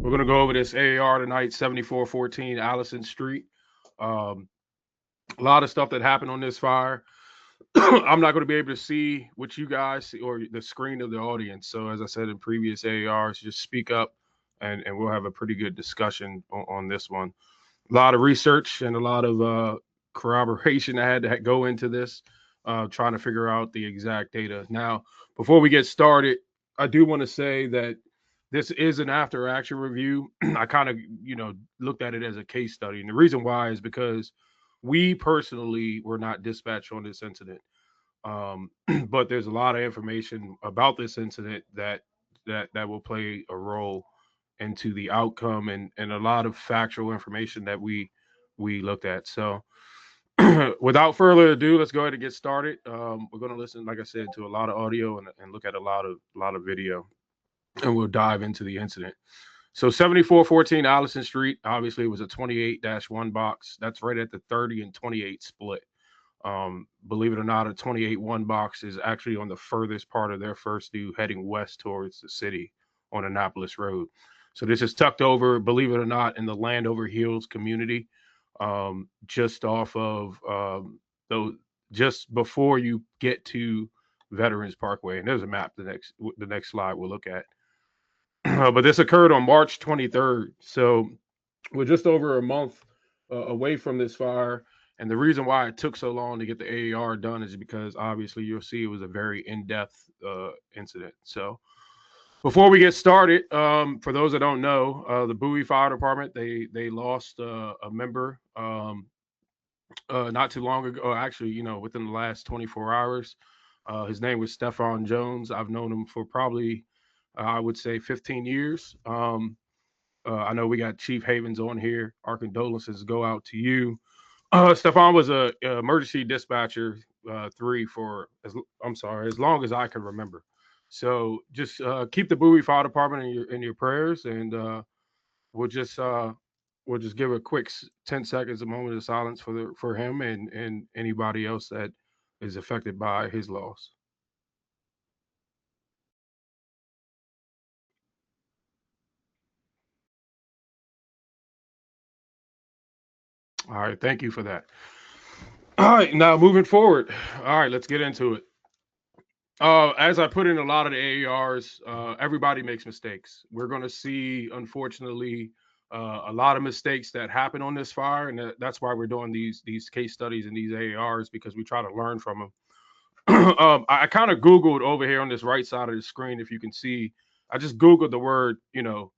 We're going to go over this AAR tonight, 7414 Allison Street. Um, a lot of stuff that happened on this fire. I'm not going to be able to see what you guys see or the screen of the audience. So, as I said in previous AARs, just speak up and we'll have a pretty good discussion on this one. A lot of research and a lot of corroboration I had to go into this, trying to figure out the exact data. Now, before we get started, I do want to say that this is an after action review. I kind of, looked at it as a case study. And the reason why is because we personally were not dispatched on this incident. Um, but there's a lot of information about this incident that will play a role into the outcome and a lot of factual information that we looked at. So without further ado, let's go ahead and get started. We're going to listen, like I said, to a lot of audio and look at a lot of video, and we'll dive into the incident. So 7414 Allison Street, obviously it was a 28-1 box. That's right at the 30 and 28 split. Believe it or not, a 28-1 box is actually on the furthest part of their first due, heading west towards the city on Annapolis Road. So this is tucked over, believe it or not, in the Landover Hills community, just off of those, just before you get to Veterans Parkway. And there's a map. The next slide we'll look at. But this occurred on March 23rd. So we're just over a month away from this fire. And the reason why it took so long to get the AAR done is because obviously you'll see it was a very in-depth incident. So before we get started, for those that don't know, the Bowie Fire Department they lost a member not too long ago. Actually, within the last 24 hours. His name was Stefan Jones. I've known him for probably I would say 15 years. I know we got Chief Havens on here. Our condolences go out to you. Stefan was a emergency dispatcher three for as long as I can remember. So just keep the Bowie Fire Department in your prayers, and we'll just give a quick 10 seconds, a moment of silence for him and anybody else that is affected by his loss. All right, thank you for that. All right, now moving forward. All right, let's get into it. As I put in a lot of the AARs, everybody makes mistakes. We're going to see, unfortunately, a lot of mistakes that happen on this fire, and that's why we're doing these case studies and these AARs because we try to learn from them. I kind of Googled over here on this right side of the screen, if you can see. I just Googled the word,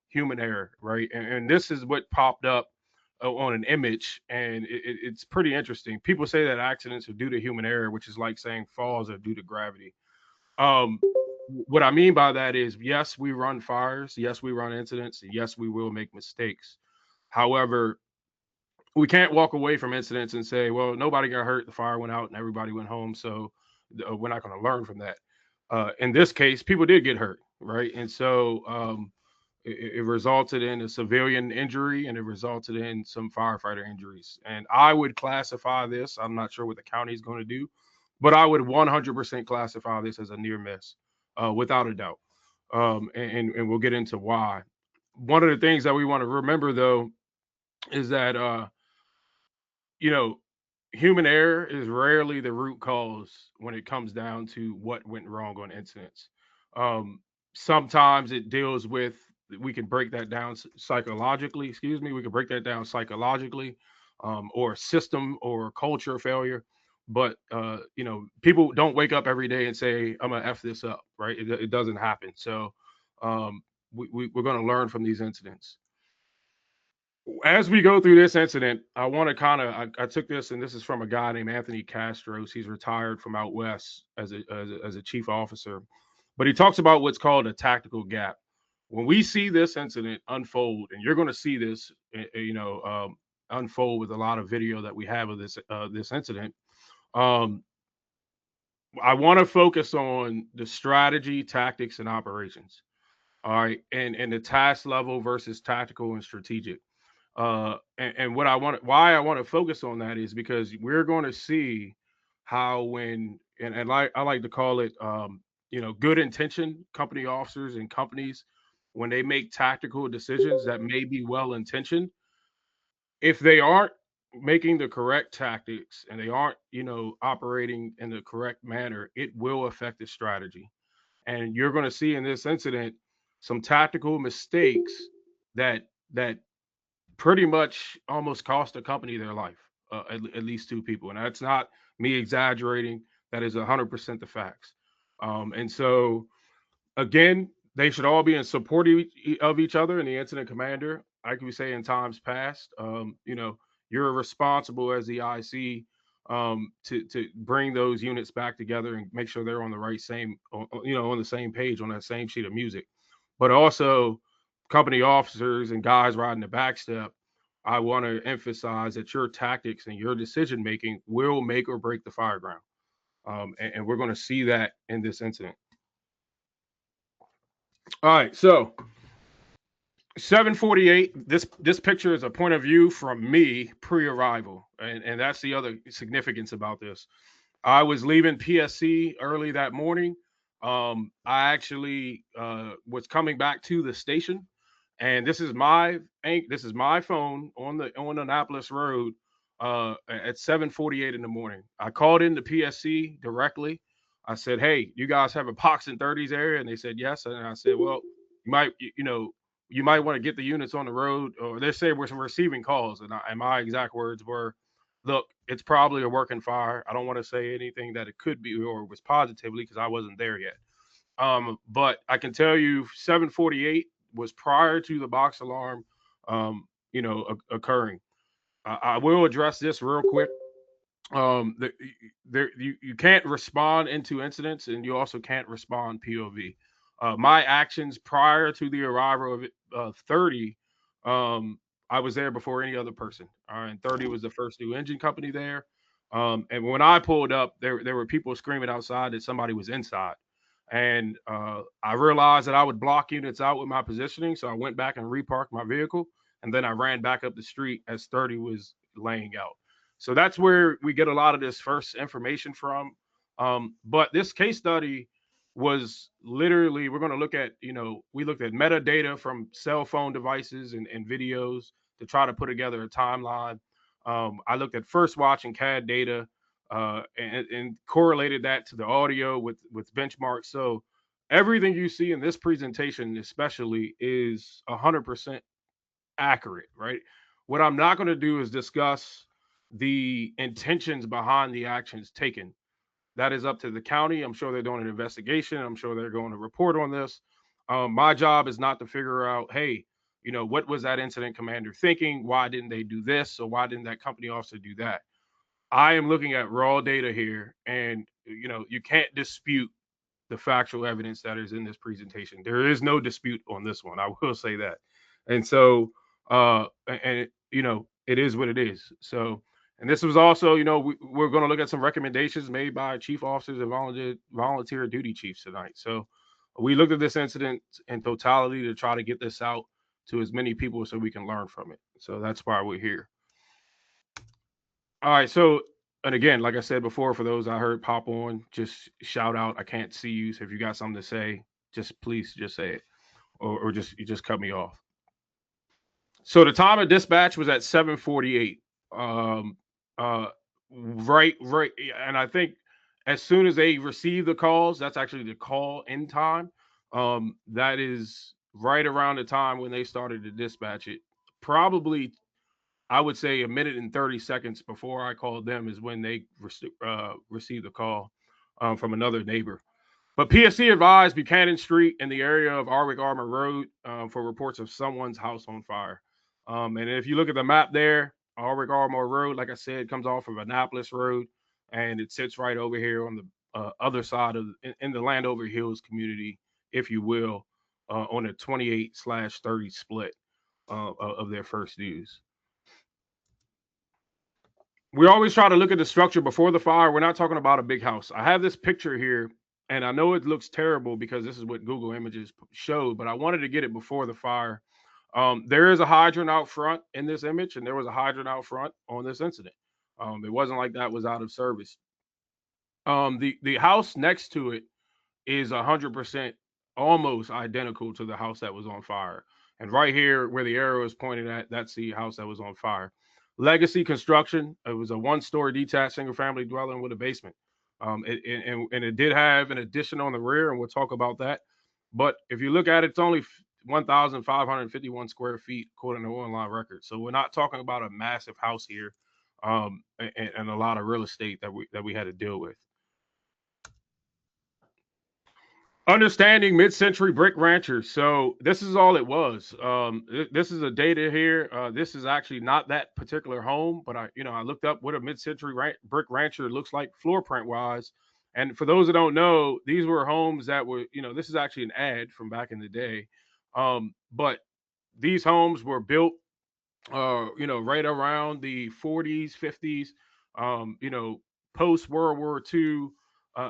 human error, right? And this is what popped up on an image, and it's pretty interesting. People say that accidents are due to human error, which is like saying falls are due to gravity. Um, what I mean by that is, yes, we run fires, yes, we run incidents, and yes, we will make mistakes. However, we can't walk away from incidents and say, well, nobody got hurt, the fire went out, and everybody went home, so we're not going to learn from that. In this case, people did get hurt, right? And so it resulted in a civilian injury and it resulted in some firefighter injuries. And I would classify this, I'm not sure what the county is going to do, but I would 100% classify this as a near miss, without a doubt. And we'll get into why. One of the things that we want to remember, though, is that, you know, human error is rarely the root cause when it comes down to what went wrong on incidents. Sometimes it deals with, we can break that down psychologically, excuse me, we can break that down psychologically, or system or culture failure. But people don't wake up every day and say, I'm gonna F this up, right? It doesn't happen. So we're gonna learn from these incidents. As we go through this incident, I want to I took this, and this is from a guy named Anthony Castros. He's retired from out west as a chief officer, but he talks about what's called a tactical gap. When we see this incident unfold, and you're going to see this, unfold with a lot of video that we have of this incident. Um, I want to focus on the strategy, tactics, and operations. All right, and the task level versus tactical and strategic. And why I want to focus on that is because we're going to see how and like I like to call it, good intention company officers and companies when they make tactical decisions that may be well intentioned, if they aren't making the correct tactics and they aren't, operating in the correct manner, it will affect the strategy. And you're going to see in this incident some tactical mistakes that pretty much almost cost the company their life, at least two people. And that's not me exaggerating. That is 100% the facts. And so, again, they should all be in support of each other. And the incident commander, I could say in times past, you're responsible as the IC, to bring those units back together and make sure they're on the right same, on the same page, on that same sheet of music. But also, company officers and guys riding the back step, I want to emphasize that your tactics and your decision making will make or break the fireground. And we're going to see that in this incident. All right, so 7:48. This picture is a point of view from me pre-arrival, and that's the other significance about this. I was leaving PSC early that morning. I actually was coming back to the station, and this is my phone on Annapolis Road at 7:48 in the morning. I called into PSC directly. I said, "Hey, you guys have a Pox and 30s area?" And they said yes. And I said, "Well, you might want to get the units on the road." Or they say we're receiving calls, and my exact words were, "Look, it's probably a working fire. I don't want to say anything that it could be or was positively because I wasn't there yet." But I can tell you, 7:48 was prior to the box alarm, occurring. I will address this real quick. The, there you can't respond into incidents, and you also can't respond POV. My actions prior to the arrival of 30, I was there before any other person. And 30 was the first new engine company there. And when I pulled up, there were people screaming outside that somebody was inside. And I realized that I would block units out with my positioning, so I went back and reparked my vehicle, and then I ran back up the street as 30 was laying out. So that's where we get a lot of this first information from. But this case study was literally, we're going to look at, we looked at metadata from cell phone devices and videos to try to put together a timeline. I looked at first watch and CAD data, and correlated that to the audio with benchmarks. So everything you see in this presentation, especially, is 100% accurate, right? What I'm not going to do is discuss the intentions behind the actions taken. That is up to the county. I'm sure they're doing an investigation. I'm sure they're going to report on this. My job is not to figure out, hey, what was that incident commander thinking? Why didn't they do this? Or why didn't that company officer do that? I am looking at raw data here, and you can't dispute the factual evidence that is in this presentation. There is no dispute on this one. I will say that. And so, and it is what it is. So, and this was also, we're going to look at some recommendations made by chief officers and volunteer duty chiefs tonight. So, we looked at this incident in totality to try to get this out to as many people so we can learn from it. So that's why we're here. All right. So, and again, like I said before, for those I heard pop on, just shout out. I can't see you, so if you got something to say, please just say it, or just cut me off. So the time of dispatch was at 7:48. Um, right, and I think as soon as they receive the calls, that's actually the call in time. That is right around the time when they started to dispatch it. Probably, I would say, a minute and 30 seconds before I called them is when they received the call from another neighbor. But PSC advised Buchanan Street in the area of Arwick Armour Road for reports of someone's house on fire. And if you look at the map there, Arwick Armour Road, like I said, comes off of Annapolis Road, and it sits right over here on the other side of in the Landover Hills community, if you will, on a 28/30 split of their first news. We always try to look at the structure before the fire. We're not talking about a big house. I have this picture here, and I know it looks terrible because this is what Google Images showed, but I wanted to get it before the fire. There is a hydrant out front in this image, and there was a hydrant out front on this incident. It wasn't like that was out of service. The house next to it is 100% almost identical to the house that was on fire. And right here, where the arrow is pointed at, that's the house that was on fire. Legacy construction. It was a one-story detached single-family dwelling with a basement. And it did have an addition on the rear, and we'll talk about that. But if you look at it, it's only 1,551 square feet according to online records. So we're not talking about a massive house here, and a lot of real estate that we had to deal with. Understanding mid-century brick ranchers. So this is all it was. This is a data here. This is actually not that particular home, but I looked up what a mid-century brick rancher looks like floor print wise. And for those that don't know, these were homes that were, this is actually an ad from back in the day. But these homes were built right around the 40s, 50s, um, you know, post World War II,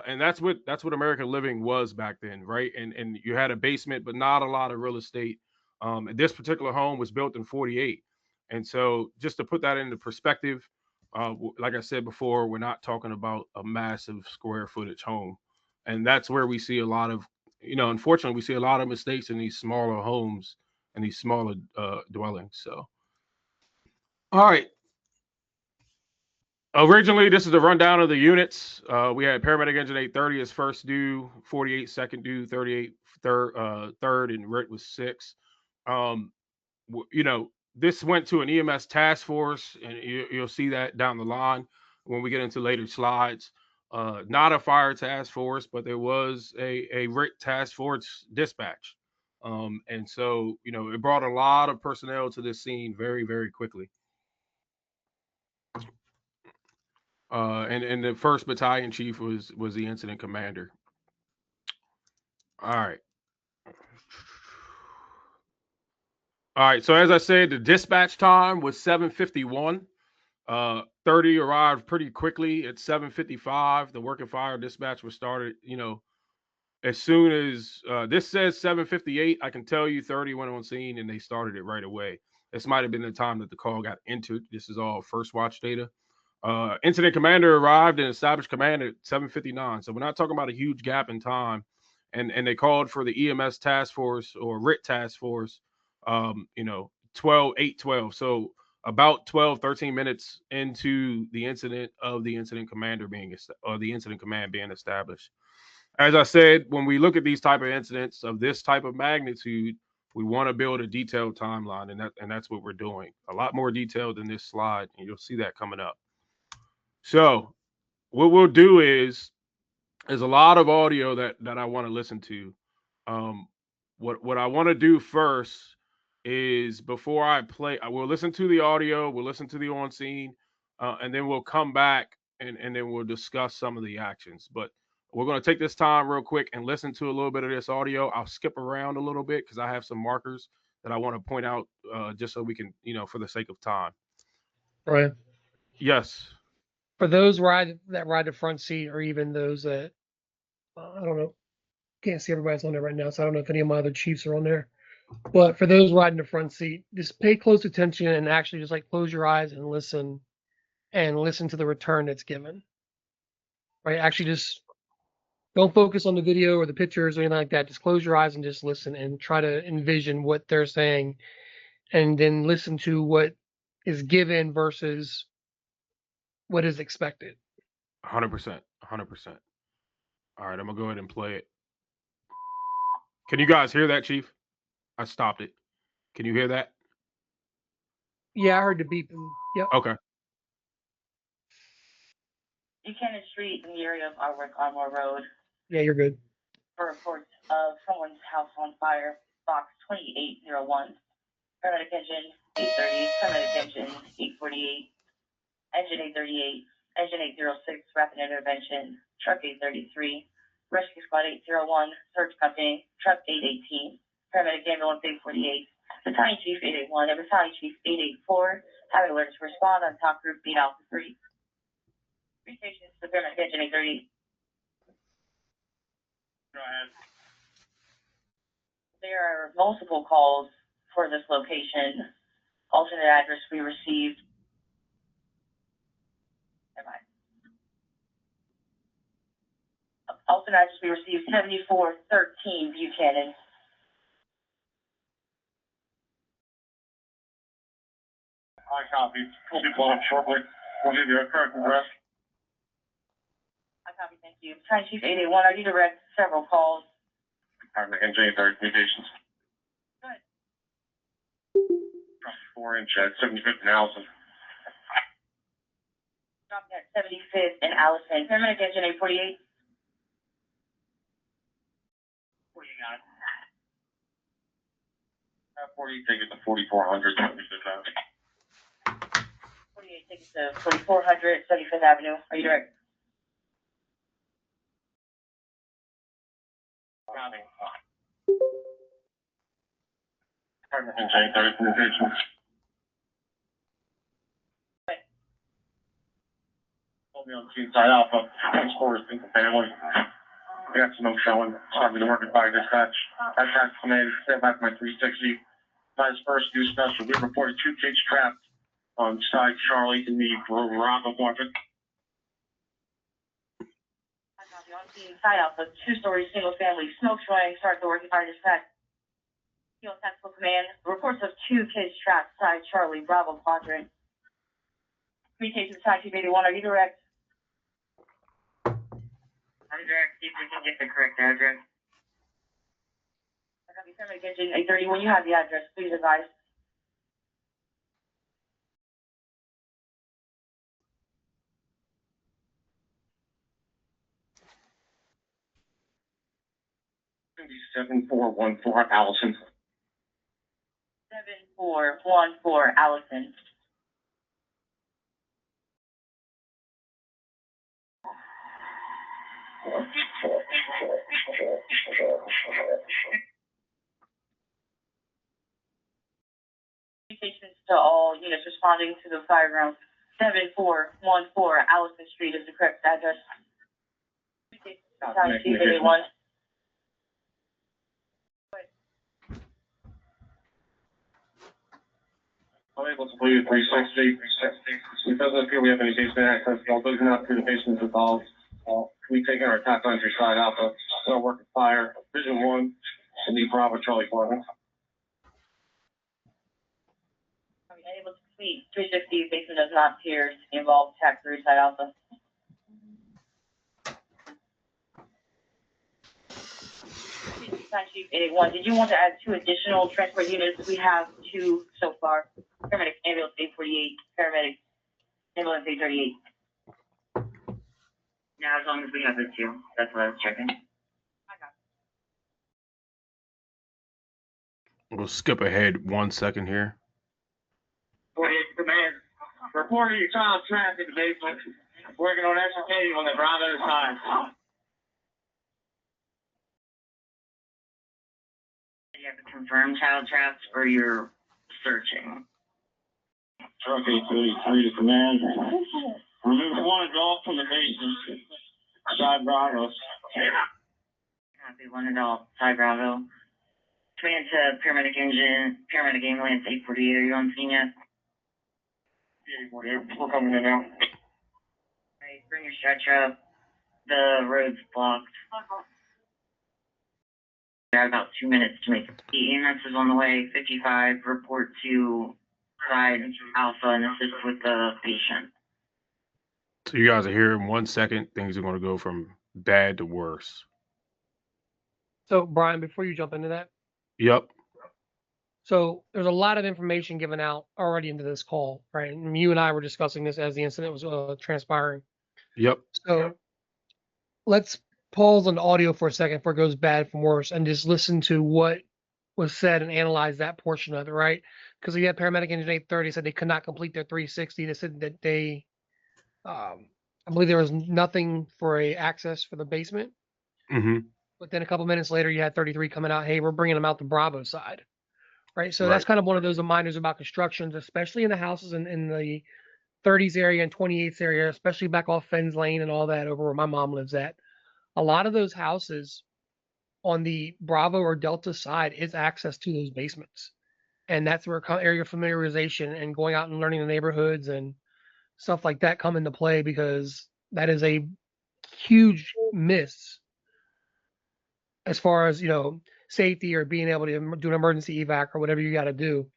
and that's what American living was back then, right? And you had a basement, but not a lot of real estate. And this particular home was built in '48, and so just to put that into perspective, like I said before, we're not talking about a massive square footage home, and that's where we see a lot of, unfortunately, we see a lot of mistakes in these smaller homes and these smaller dwellings. So. All right. Originally, this is the rundown of the units. We had paramedic engine 830 as first due, 48 second due, 38 third, and RIT was six. Um, this went to an EMS task force, and you'll see that down the line when we get into later slides. Not a fire task force, but there was a RIT task force dispatch. And so, it brought a lot of personnel to this scene very, very quickly. And the first battalion chief was the incident commander. All right. All right. So as I said, the dispatch time was 7:51. 30 arrived pretty quickly at 7:55. The working fire dispatch was started. As soon as this says 7:58, I can tell you 30 went on scene and they started it right away. This might have been the time that the call got entered. This is all first watch data. Incident commander arrived and established command at 7:59. So we're not talking about a huge gap in time. And they called for the EMS task force or RIT task force, 12, 8:12. So about 12, 13 minutes into the incident of the incident commander or the incident command being established. As I said, when we look at these type of incidents of this type of magnitude, we want to build a detailed timeline, and that's what we're doing. A lot more detailed than this slide, and you'll see that coming up. So what we'll do is there's a lot of audio that I want to listen to. Um, what I want to do first is before I play, I will listen to the audio, we'll listen to the on scene, and then we'll come back and then we'll discuss some of the actions. But we're going to take this time real quick and listen to a little bit of this audio. I'll skip around a little bit because I have some markers that I want to point out just so we can, for the sake of time. Right. Yes. For those that ride the front seat, or even those that I don't know, can't see everybody's on there right now, so I don't know if any of my other chiefs are on there. But for those riding the front seat, just pay close attention and actually just like close your eyes and listen to the return that's given. Right? Actually, just don't focus on the video or the pictures or anything like that. Just close your eyes and just listen and try to envision what they're saying, and then listen to what is given versus what is expected. 100%. 100%. All right, I'm gonna go ahead and play it. Can you guys hear that, Chief? I stopped it. Can you hear that? Yeah, I heard the beeping. Yep. Okay. Buchanan Street in the area of Armor Road Yeah, you're good. for reports of someone's house on fire, box 2801. Paramedic engine 830, paramedic engine 848, engine 838, engine 806, rapid intervention, truck 833, rescue squad 801, search company, truck 818, paramedic ambulance 848, battalion chief 881, and battalion chief 884 have alerts to respond on top group beat Alpha 3. Three stations to paramedic engine 830. Go ahead. There are multiple calls for this location. Alternate address we received. Also now just we received 7413 Buchanan. I copy. We'll be blown up shortly. We'll give you a correct address. I copy, thank you. Time Chief 881, are you direct several calls? I'm making J30 communications. Go ahead. 4-inch at 75th and Allison. Dropping at 75th and Allison. Paramedic engine 848. 40 got it. 40, take it to 4400. 48, take it to 4400 75th Avenue. Are you direct? Copy. I'm making J30 communications. Hold me on the scene side Alpha. Thanks for single family. We got smoke showing. Starting to work at fire dispatch. I tried to come in, stand by for my 360. Vice first do special. We reported 2 kids trapped on side Charlie in the Bravo quadrant. I copy. On scene side Alpha, 2-story single family smoke showing. Start the work at fire dispatch. Field Tactical Command. Reports of 2 kids trapped side Charlie Bravo quadrant. Communications Time Chief 81, are you direct? I'm direct. See if we can get the correct address. I copy. Paramedic engine 830. When you have the address, please advise. It's going to be 7414 Allison. 7414 Allison. Communications to all units responding to the fireground. 7414 Allison Street is the correct address. Time Chief 81. I'm able to believe 360. It doesn't appear we have any basement access. Although not through the basement involved. We taken our attack entry side Alpha. So work at fire. Vision 1 in the Bravo Charlie quadrant. Able to complete 360. Basement does not appear to involve attack through side Alpha. Time Chief 881. Did you want to add 2 additional transport units? We have 2 so far. Paramedic ambulance 848. Paramedic ambulance 838. Now, as long as we have the 2, that's what I was checking. We'll skip ahead 1 second here. 48 command. Reporting your child trapped in the basement. Working on ascertaining on the Bravo side. You have to confirm child traps or you're searching? Truck 833 to command. Remove 1 adult from the basement. Side Bravo. Copy. 1 adult. Side Bravo. Command to paramedic engine. Paramedic ambulance 848. Are you on scene yet? 848. We're coming in now. Alright, bring your stretcher up. The road's blocked. We have about 2 minutes to make it. The EMS is on the way. 55. Report to side Alpha and assist with the patient. So you guys are here in 1 second. Things are going to go from bad to worse. So, Brian, before you jump into that, Yep. so there's a lot of information given out already into this call, right? And you and I were discussing this as the incident was transpiring. Yep. So let's pause on the audio for a second before it goes bad from worse and just listen to what was said and analyze that portion of it, right? Because we had paramedic engine 830 said they could not complete their 360. They said that they, I believe there was nothing for a access for the basement. Mm-hmm. But then a couple minutes later, you had 33 coming out. Hey, we're bringing them out the Bravo side, right? So that's Right. kind of one of those reminders about constructions, especially in the houses in the 30s area and 28s area, especially back off Fens Lane and all that over where my mom lives at. A lot of those houses on the Bravo or Delta side is access to those basements. And that's where area familiarization and going out and learning the neighborhoods and stuff like that come into play, because that is a huge miss as far as, safety or being able to do an emergency evac or whatever you got to do.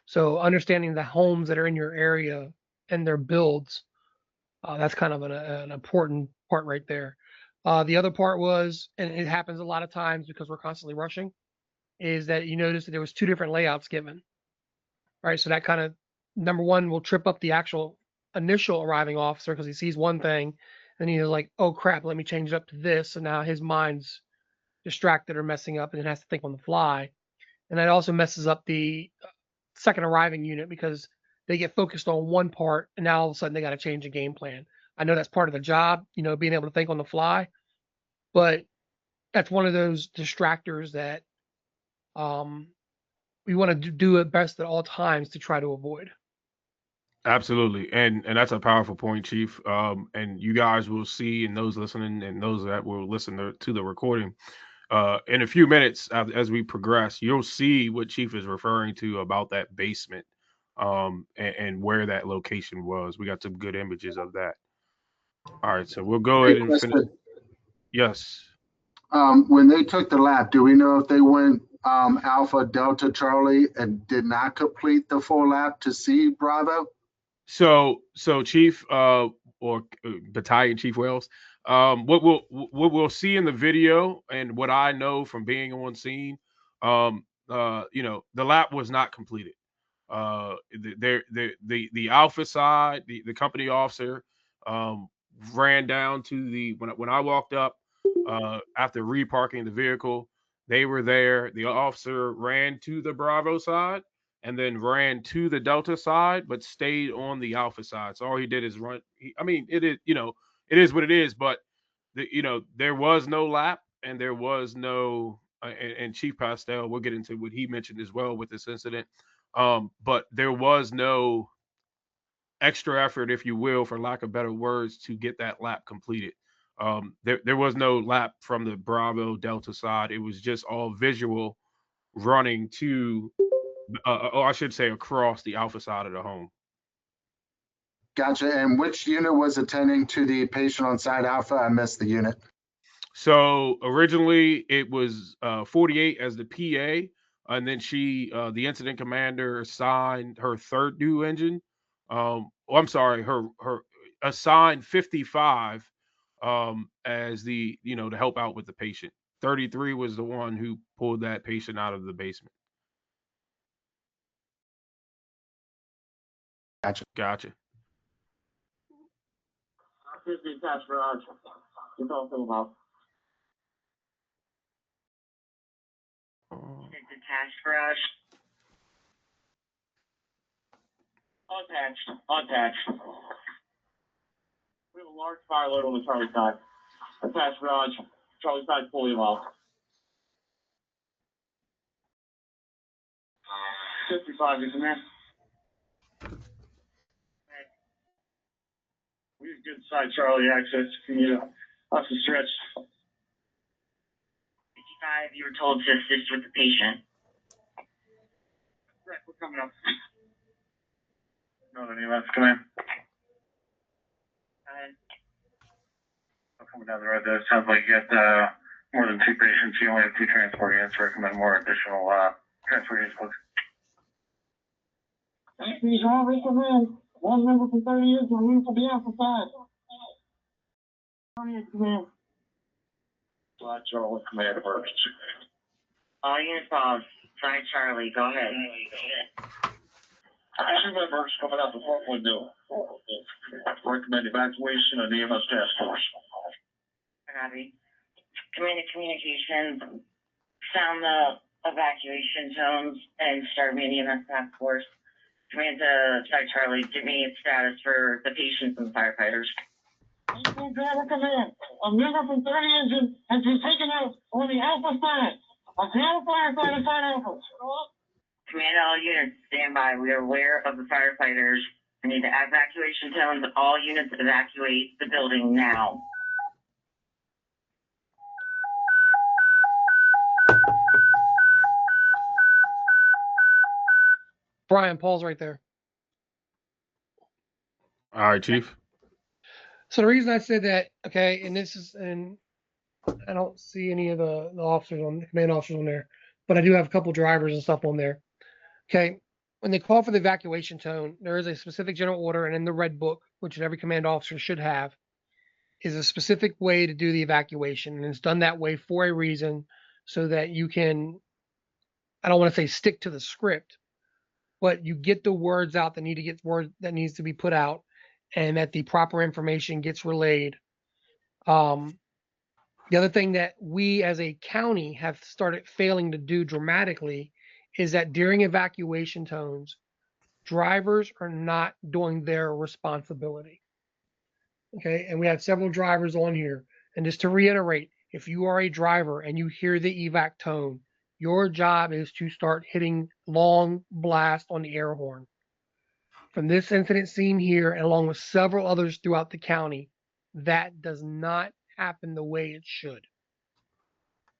So understanding the homes that are in your area and their builds, that's kind of an important part right there. The other part was, and it happens a lot of times because we're constantly rushing, is that you notice that there was two different layouts given. Right, so that kind of, number one, will trip up the actual initial arriving officer because he sees one thing, and he's like, "Oh crap, let me change it up to this." And now his mind's distracted or messing up, and it has to think on the fly. And that also messes up the second arriving unit because they get focused on one part, and now all of a sudden they got to change the game plan. I know that's part of the job, being able to think on the fly, but that's one of those distractors that we want to do it best at all times to try to avoid. Absolutely, and that's a powerful point, Chief. And you guys will see, and those listening, and those that will listen to the recording, in a few minutes as we progress, you'll see what Chief is referring to about that basement, and where that location was. We got some good images of that. All right, so we'll go Quick ahead and finish. question. Yes. When they took the lap, do we know if they went Alpha, Delta, Charlie, and did not complete the full lap to see Bravo? So Chief, or Battalion Chief Wells, what we'll see in the video, and what I know from being on scene, the lap was not completed. The Alpha side, the company officer, um, ran down to the when I walked up, after reparking the vehicle, they were there. The officer ran to the Bravo side and then ran to the Delta side, but stayed on the Alpha side. So all he did is run. I mean, it is, it is what it is. But there was no lap, and there was no. And Chief Pastel, we'll get into what he mentioned as well with this incident. But there was no extra effort, if you will, for lack of better words, to get that lap completed. There was no lap from the Bravo Delta side. It was just all visual running to, or I should say, across the Alpha side of the home. Gotcha. And which unit was attending to the patient on side Alpha? I missed the unit. So originally it was 48 as the PA, and then the incident commander, assigned her third due engine. I'm sorry, her assigned 55, as to help out with the patient. 33 was the one who pulled that patient out of the basement. Gotcha. 50 attached garage. You're talking about. Detached garage. Attached. We have a large fire load on the Charlie side. Attached garage. Charlie side fully involved. 55 is in there. We have good side Charlie access. Can you us to stretch? 55, you were told to assist with the patient. Right, we're coming up. No, EMS, come in. I'm coming down the road. It sounds like you got more than two patients. You only have two transport units. Recommend more additional transport units, please. These all recommend one member for 30 years, one member for the Alpha side. Command. Slide Charlie, command emergency. All units involved. Side Charlie, go ahead. Two members coming out the front window. Recommend evacuation and EMS task force. Copy. Command communications. Sound the evacuation tones and start me an EMS task force. Command to Side Charlie, give me a status for the patients and the firefighters. Command. A member from 30 engine has been taken out on the Alpha side. A ground firefighter side Alpha. Command all units, stand by. We are aware of the firefighters. We need the evacuation tones. All units evacuate the building now. Brian, Paul's right there. All right, Chief. So the reason I said that, okay, and I don't see any of the officers command officers on there, but I do have a couple drivers and stuff on there. Okay. When they call for the evacuation tone, there is a specific general order, and in the red book, which every command officer should have, is a specific way to do the evacuation. And it's done that way for a reason so that you can, I don't want to say stick to the script, but you get the words out that needs to be put out, and that the proper information gets relayed. The other thing that we as a county have started failing to do dramatically is that during evacuation tones, drivers are not doing their responsibility. Okay. And we have several drivers on here. And just to reiterate, if you are a driver and you hear the evac tone, your job is to start hitting long blast on the air horn. From this incident seen here, and along with several others throughout the county, that does not happen the way it should.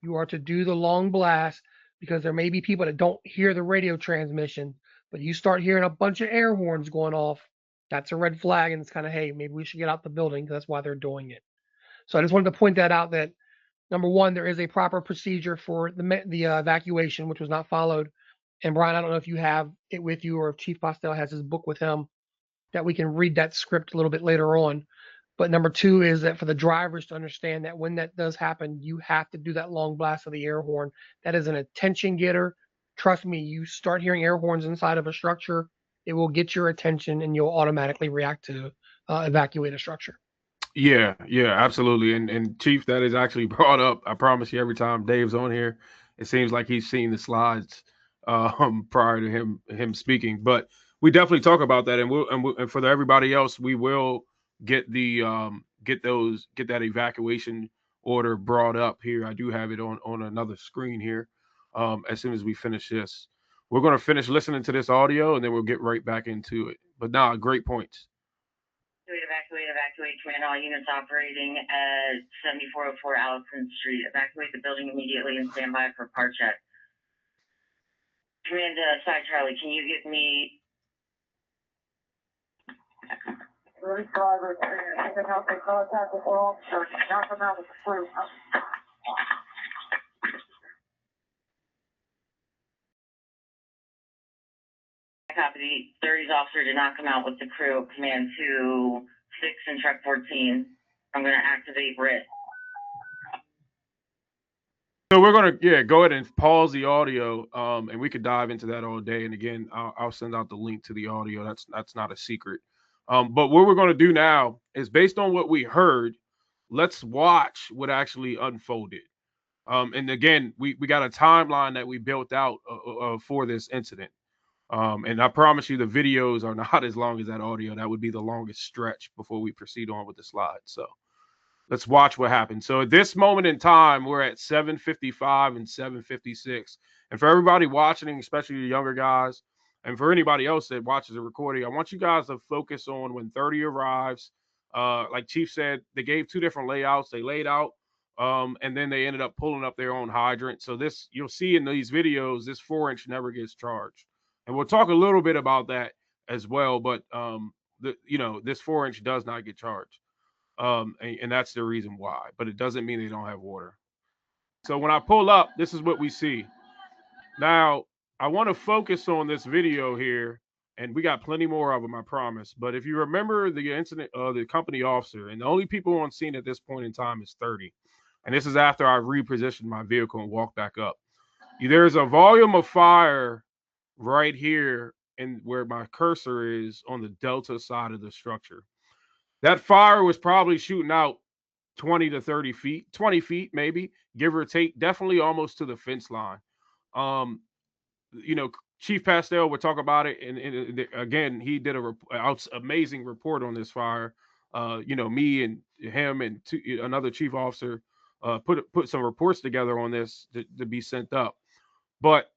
You are to do the long blast because there may be people that don't hear the radio transmission, but you start hearing a bunch of air horns going off. That's a red flag, and it's kind of, hey, maybe we should get out the building because that's why they're doing it. So I just wanted to point that out, that number one, there is a proper procedure for the evacuation, which was not followed. And Brian, I don't know if you have it with you or if Chief Postel has his book with him, that we can read that script a little bit later on. But number two is that for the drivers to understand that when that does happen, you have to do that long blast of the air horn. That is an attention getter. Trust me, you start hearing air horns inside of a structure, it will get your attention and you'll automatically react to evacuate a structure. Yeah, absolutely. And Chief, that is actually brought up. I promise you, every time Dave's on here, it seems like he's seen the slides prior to him speaking. But we definitely talk about that, and for everybody else, we will get get that evacuation order brought up here. I do have it on another screen here. As soon as we finish this, we're going to finish listening to this audio, and then we'll get right back into it. But nah, great points. Evacuate, command all units operating at 7404 Allison Street. Evacuate the building immediately and stand by for part check. Command Side Charlie, can you give me... Driver, help me contact with all officers, knock them out with the crew. Copy. The 30's officer did not come out with the crew. Command 2-6 and truck 14. I'm going to activate RIT. So we're gonna go ahead and pause the audio, and we could dive into that all day. And again, I'll send out the link to the audio. That's not a secret. But what we're gonna do now is, based on what we heard, let's watch what actually unfolded. And again, we got a timeline that we built out for this incident. And I promise you, the videos are not as long as that audio. That would be the longest stretch before we proceed on with the slides. So let's watch what happened. So at this moment in time, we're at 7:55 and 7:56. And for everybody watching, especially the younger guys, and for anybody else that watches the recording, I want you guys to focus on when 30 arrives. Like Chief said, they gave two different layouts. They laid out, and then they ended up pulling up their own hydrant. So this, you'll see in these videos, this 4-inch never gets charged. And we'll talk a little bit about that as well. But this 4-inch does not get charged. And that's the reason why. But it doesn't mean they don't have water. So when I pull up, this is what we see. Now, I want to focus on this video here, and we got plenty more of them, I promise. But if you remember the incident, the company officer, and the only people on scene at this point in time is 30. And this is after I repositioned my vehicle and walked back up. There's a volume of fire right here, and where my cursor is on the delta side of the structure. That fire was probably shooting out 20 to 30 feet, 20 feet maybe, give or take, definitely almost to the fence line. Chief Pastel would talk about it, and again, he did an amazing report on this fire. Me and him and another chief officer put some reports together on this to be sent up. But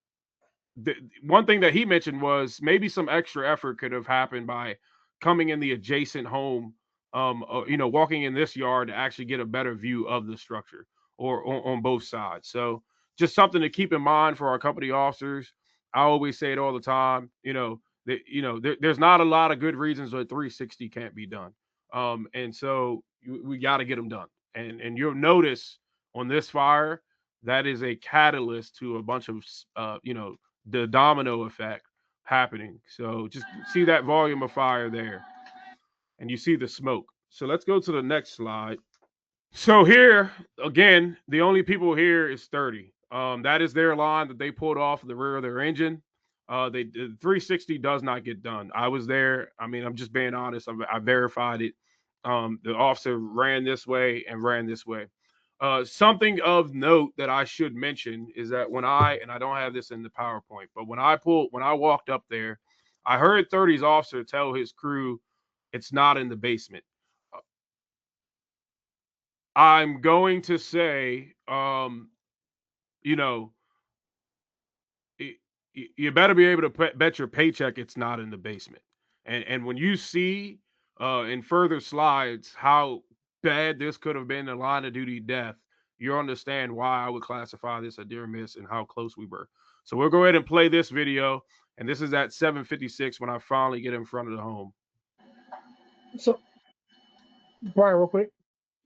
the one thing that he mentioned was maybe some extra effort could have happened by coming in the adjacent home, walking in this yard to actually get a better view of the structure, or on both sides. So just something to keep in mind for our company officers. I always say it all the time. There's not a lot of good reasons that 360 can't be done. And so we got to get them done. And you'll notice on this fire, that is a catalyst to a bunch of, the domino effect happening. So just see that volume of fire there, and you see the smoke. So let's go to the next slide. So here again, the only people here is 30. That is their line that they pulled off the rear of their engine. The 360 does not get done. I was there. I mean, I'm just being honest. I verified it. The officer ran this way and ran this way. Something of note that I should mention is that and I don't have this in the PowerPoint, but when I walked up there, I heard 30's officer tell his crew, it's not in the basement. I'm going to say, you know, y- you better be able to bet your paycheck it's not in the basement. And when you see in further slides how bad this could have been a line of duty death, you understand why I would classify this a dear miss and how close we were. So we'll go ahead and play this video. And this is at 7:56 when I finally get in front of the home. So, Brian, real quick,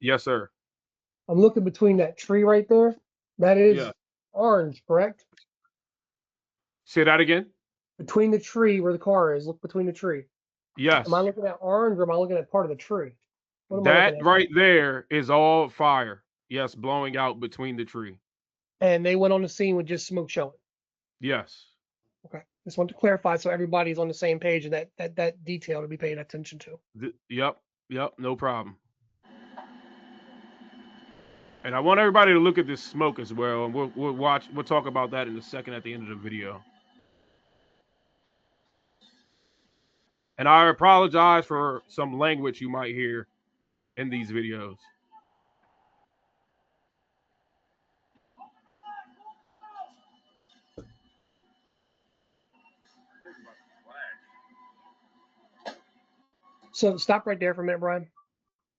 Yes, sir. I'm looking between that tree right there. That is Yeah. orange, correct? Say that again. Between the tree where the car is, look between the tree. Yes. Am I looking at orange or am I looking at part of the tree? What am I That looking at? right there is all fire. Yes, blowing out between the tree. And they went on the scene with just smoke showing. Yes. Okay. Just want to clarify so everybody's on the same page and that detail to be paid attention to. Yep. No problem. And I want everybody to look at this smoke as well, and we'll talk about that in a second at the end of the video. And I apologize for some language you might hear in these videos. So stop right there for a minute, Brian.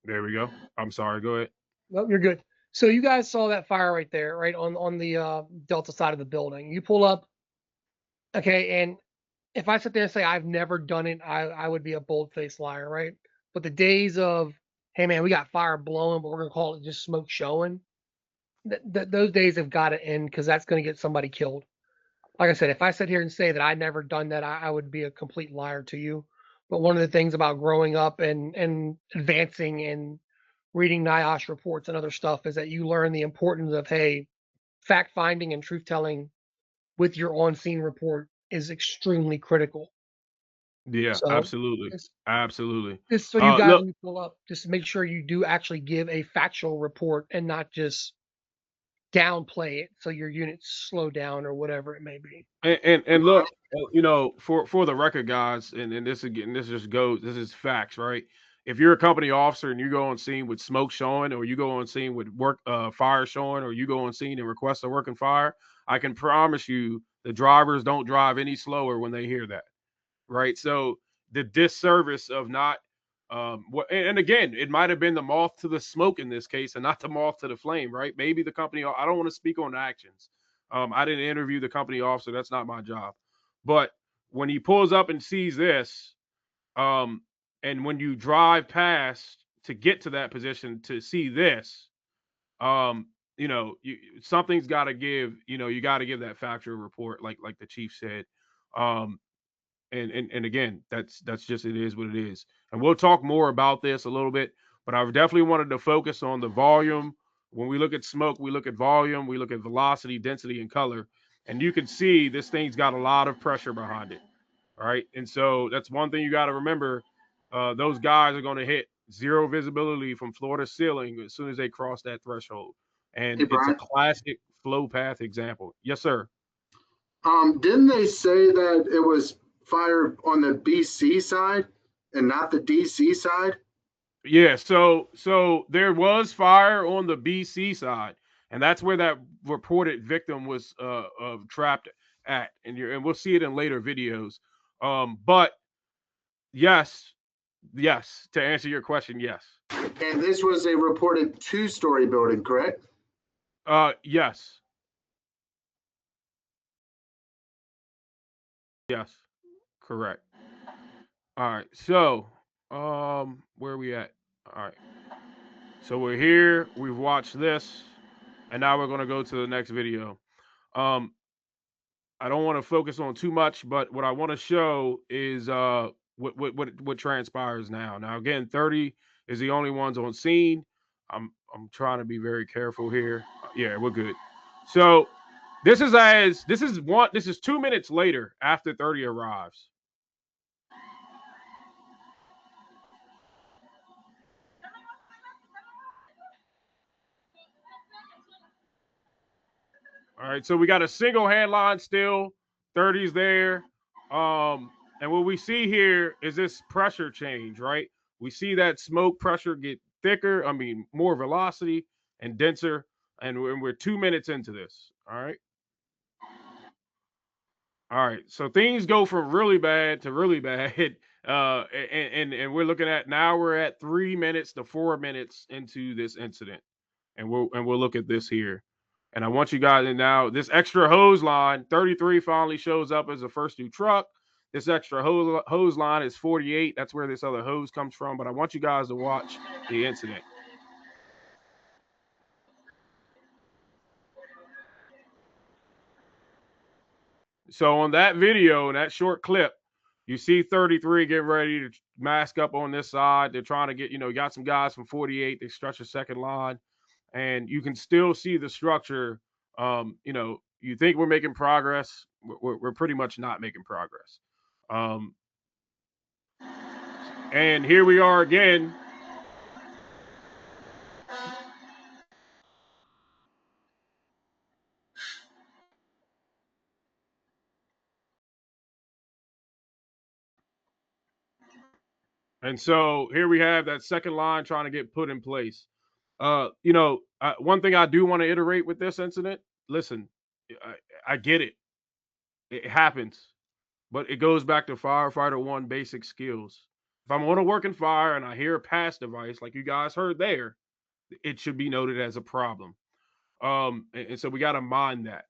There we go. I'm sorry. Go ahead. No, you're good. So you guys saw that fire right there, right on the Delta side of the building. You pull up, okay, and if I sit there and say I've never done it, I would be a bold-faced liar, right? But the days of, hey man, we got fire blowing, but we're gonna call it just smoke showing, those days have got to end because that's gonna get somebody killed. Like I said, if I sit here and say that I never done that, I would be a complete liar to you. But one of the things about growing up and advancing and reading NIOSH reports and other stuff is that you learn the importance of, hey, fact finding and truth telling with your on scene report is extremely critical. Yeah, So absolutely. Absolutely. just so you guys, Look, when you pull up, just make sure you do actually give a factual report and not just downplay it so your units slow down or whatever it may be. and look, for the record, guys, and this again, this is facts, right? If you're a company officer and you go on scene with smoke showing, or you go on scene with fire showing, or you go on scene and request a working fire, I can promise you the drivers don't drive any slower when they hear that, right? So the disservice of not, and again, it might have been the moth to the smoke in this case, and not the moth to the flame, right? Maybe the company. I don't want to speak on actions. I didn't interview the company officer. That's not my job. But when he pulls up and sees this, and when you drive past to get to that position to see this, something's got to give. You got to give that factual report, like the chief said. Um, and again, that's just it is what it is. And we'll talk more about this a little bit, but I definitely wanted to focus on the volume. When we look at smoke, we look at volume, we look at velocity, density, and color. And you can see this thing's got a lot of pressure behind it. All right. And so that's one thing you got to remember. Those guys are going to hit zero visibility from floor to ceiling as soon as they cross that threshold. And Hey, it's a Brian. classic flow path example. Yes, sir. Didn't they say that it was fire on the BC side and not the DC side? Yeah, so there was fire on the BC side, and that's where that reported victim was trapped at, and we'll see it in later videos. But yes, to answer your question, yes. And this was a reported two-story building, correct? Yes, yes, correct. All right, so where are we at? All right, so we're here. We've watched this. And now we're going to go to the next video. Um, I don't want to focus on too much, but what I want to show is what transpires now. Now again, 30 is the only ones on scene. I'm trying to be very careful here. Yeah, we're good. So this is 2 minutes later after 30 arrives. All right, so we got a single hand line still. 30's there. And what we see here is this pressure change, right? We see that smoke pressure get thicker, I mean, more velocity and denser. And we're 2 minutes into this. All right. All right. So things go from really bad to really bad. And we're looking at now we're at 3 minutes to 4 minutes into this incident. And we'll look at this here. And I want you guys to now this extra hose line, 33 finally shows up as the first new truck. This extra hose line is 48. That's where this other hose comes from. But I want you guys to watch the incident. So on that video, in that short clip, you see 33 getting ready to mask up on this side. They're trying to get, you got some guys from 48. They stretch a second line, and you can still see the structure. You think we're making progress. We're pretty much not making progress. And here we are again. And so here we have that second line trying to get put in place. One thing I do want to iterate with this incident. Listen, I get it. It happens, but it goes back to firefighter one basic skills. If I'm on a working fire and I hear a pass device like you guys heard there, it should be noted as a problem. And so we got to mind that.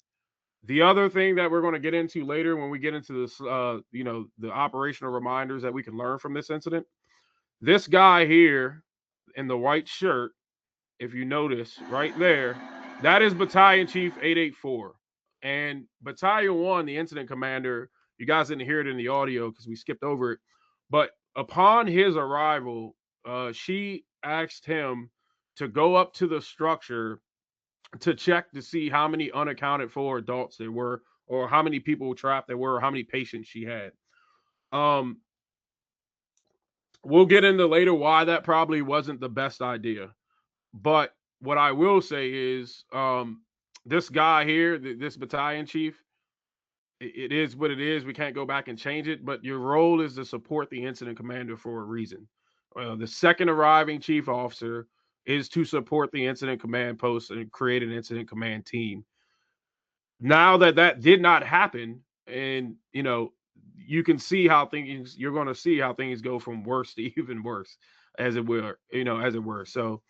The other thing that we're going to get into later when we get into this, the operational reminders that we can learn from this incident. This guy here in the white shirt, if you notice right there, that is Battalion Chief 884. And Battalion 1, the incident commander, you guys didn't hear it in the audio because we skipped over it. But upon his arrival, she asked him to go up to the structure to check to see how many unaccounted for adults there were, or how many people trapped there were, or how many patients she had. We'll get into later why that probably wasn't the best idea. But what I will say is, this guy here, this battalion chief, it is what it is. We can't go back and change it. But your role is to support the incident commander for a reason. The second arriving chief officer is to support the incident command post and create an incident command team. Now that did not happen, and you can see how things you're going to see how things go from worse to even worse, as it were. So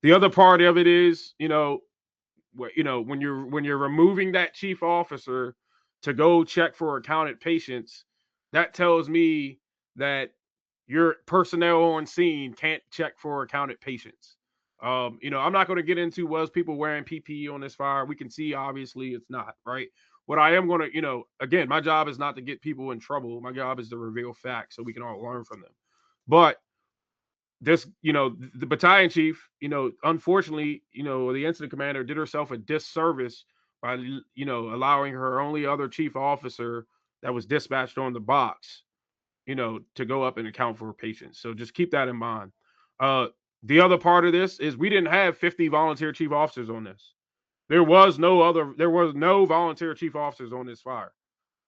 the other part of it is, when you're removing that chief officer to go check for accounted patients, that tells me that your personnel on scene can't check for accounted patients. I'm not going to get into was people wearing PPE on this fire. We can see obviously it's not, right. What I am going to, again, my job is not to get people in trouble. My job is to reveal facts so we can all learn from them. But this, the battalion chief, unfortunately, the incident commander did herself a disservice by, allowing her only other chief officer that was dispatched on the box, to go up and account for patients. So just keep that in mind. The other part of this is we didn't have 50 volunteer chief officers on this. There was no volunteer chief officers on this fire.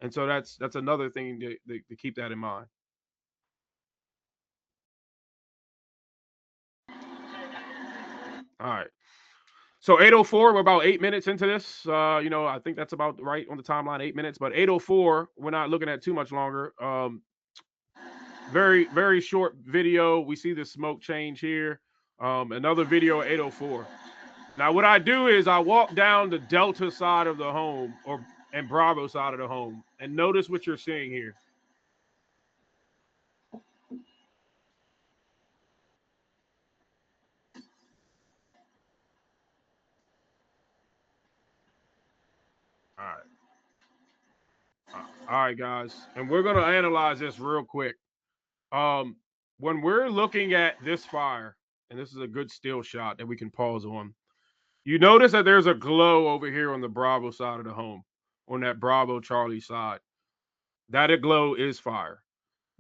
And so that's another thing to keep that in mind. All right. So 8:04, we're about 8 minutes into this. I think that's about right on the timeline, 8 minutes. But 8:04, we're not looking at too much longer. Very, very short video. We see the smoke change here. Another video at 8:04. Now, what I do is I walk down the Delta side of the home and Bravo side of the home, and notice what you're seeing here. All right, guys, and we're gonna analyze this real quick. Um, when we're looking at this fire, and this is a good still shot that we can pause on, you notice that there's a glow over here on the Bravo side of the home, on that Bravo Charlie side. That glow is fire.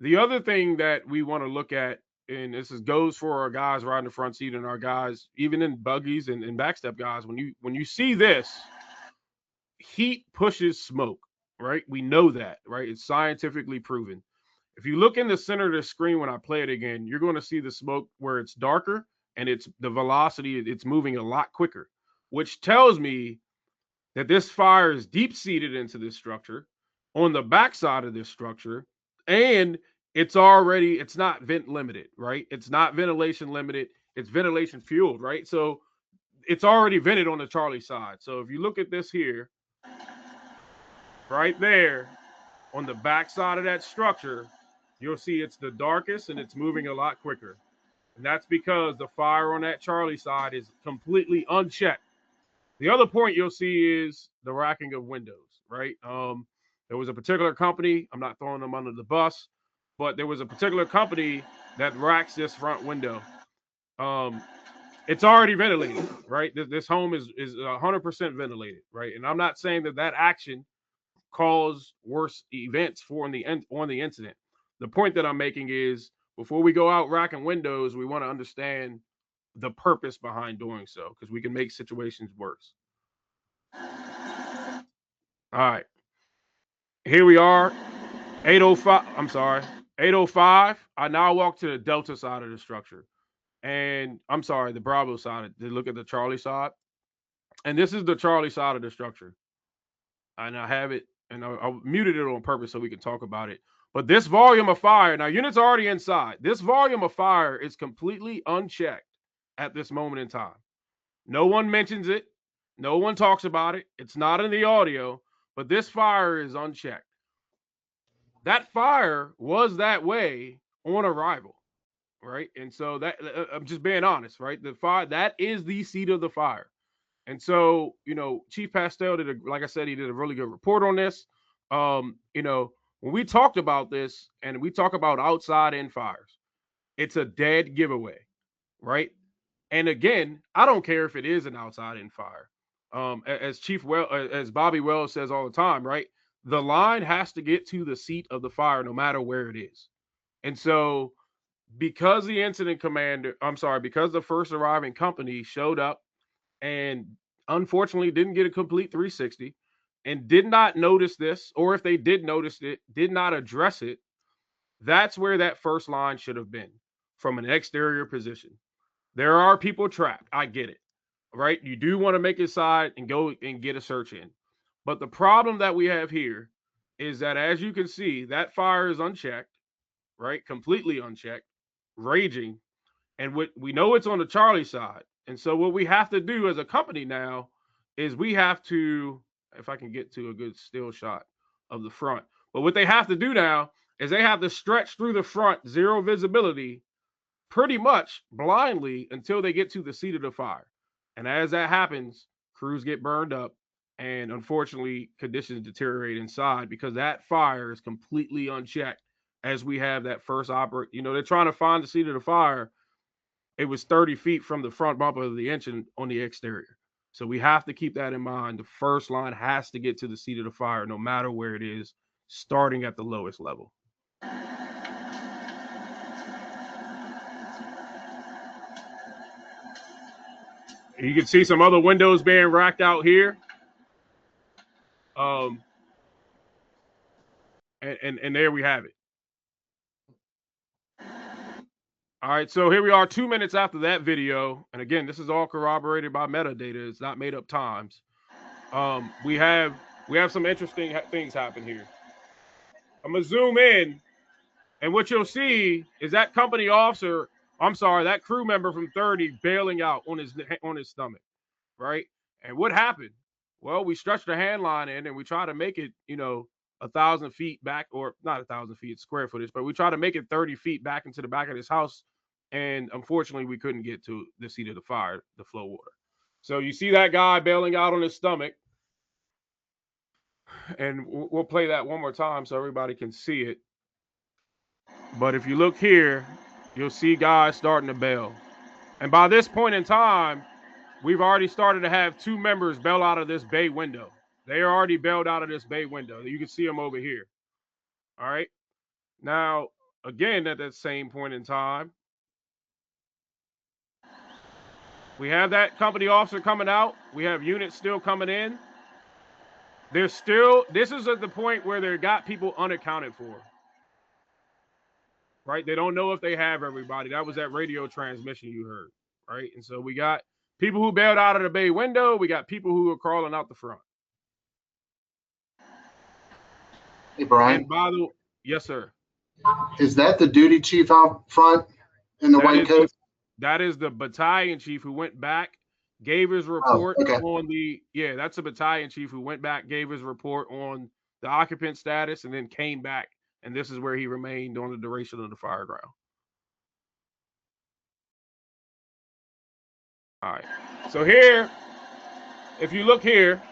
The other thing that we want to look at, and goes for our guys riding the front seat and our guys, even in buggies and backstep guys, when you see this, heat pushes smoke, right? We know that, right? It's scientifically proven. If you look in the center of the screen when I play it again, you're going to see the smoke where it's darker and it's the velocity, it's moving a lot quicker, which tells me that this fire is deep seated into this structure on the backside of this structure, and it's not vent limited, right? It's not ventilation limited, it's ventilation fueled, right? So it's already vented on the Charlie side. So if you look at this here, right there on the backside of that structure, you'll see it's the darkest and it's moving a lot quicker. And that's because the fire on that Charlie side is completely unchecked. The other point you'll see is the racking of windows, right? There was a particular company, I'm not throwing them under the bus, but there was a particular company that racks this front window. Um, it's already ventilated, right? This home is 100% ventilated, right? And I'm not saying that action caused worse events on the incident. The point that I'm making is before we go out racking windows, we want to understand the purpose behind doing so because we can make situations worse. All right. Here we are. 805. I'm sorry. 805. I now walk to the Delta side of the structure. And I'm sorry, the Bravo side. Look at the Charlie side. And this is the Charlie side of the structure. And I have it, and I muted it on purpose so we can talk about it. But this volume of fire, now units are already inside. This volume of fire is completely unchecked at this moment in time. No one mentions it. No one talks about it. It's not in the audio, but this fire is unchecked. That fire was that way on arrival, right? And so that I'm just being honest, right? The fire that is the seat of the fire. And so, Chief Pastel like I said, he did a really good report on this. When we talked about this and we talk about outside in fires, it's a dead giveaway, right? And again, I don't care if it is an outside in fire. As Bobby Wells says all the time, right? The line has to get to the seat of the fire no matter where it is. And so because because the first arriving company showed up and unfortunately didn't get a complete 360 and did not notice this, or if they did notice it, did not address it, that's where that first line should have been from an exterior position. There are people trapped. I get it, right? You do want to make it side and go and get a search in. But the problem that we have here is that, as you can see, that fire is unchecked, right? Completely unchecked, raging. And we know it's on the Charlie side. And so what we have to do as a company now is we have to, if I can get to a good still shot of the front, but what they have to do now is they have to stretch through the front, zero visibility, pretty much blindly until they get to the seat of the fire. And as that happens, crews get burned up. And unfortunately, conditions deteriorate inside because that fire is completely unchecked as we have that first they're trying to find the seat of the fire. It was 30 feet from the front bumper of the engine on the exterior. So we have to keep that in mind. The first line has to get to the seat of the fire, no matter where it is, starting at the lowest level. You can see some other windows being racked out here. And there we have it. All right, so here we are 2 minutes after that video. And again, this is all corroborated by metadata. It's not made up times. We have some interesting things happen here. I'm gonna zoom in, and what you'll see is that company officer, that crew member from 30 bailing out on his stomach, right? And what happened? Well, we stretched the hand line in and we try to make it, 1,000 feet back, or not 1,000 feet, square footage, but we try to make it 30 feet back into the back of this house. And unfortunately, we couldn't get to the seat of the fire, the flow water. So you see that guy bailing out on his stomach. And we'll play that one more time so everybody can see it. But if you look here, you'll see guys starting to bail. And by this point in time, we've already started to have 2 members bail out of this bay window. They are already bailed out of this bay window. You can see them over here. All right. Now, again, at that same point in time, we have that company officer coming out. We have units still coming in. There's still, this is at the point where they got people unaccounted for. Right? They don't know if they have everybody. That was that radio transmission you heard. Right? And so we got people who bailed out of the bay window. We got people who are crawling out the front. Hey, Brian, And by the, yes, sir. is that the duty chief out front in the white coat? That is the battalion chief who went back, gave his report on the, yeah, that's the battalion chief who went back, gave his report on the occupant status, and then came back. And this is where he remained on the duration of the fireground. All right. So here, if you look here,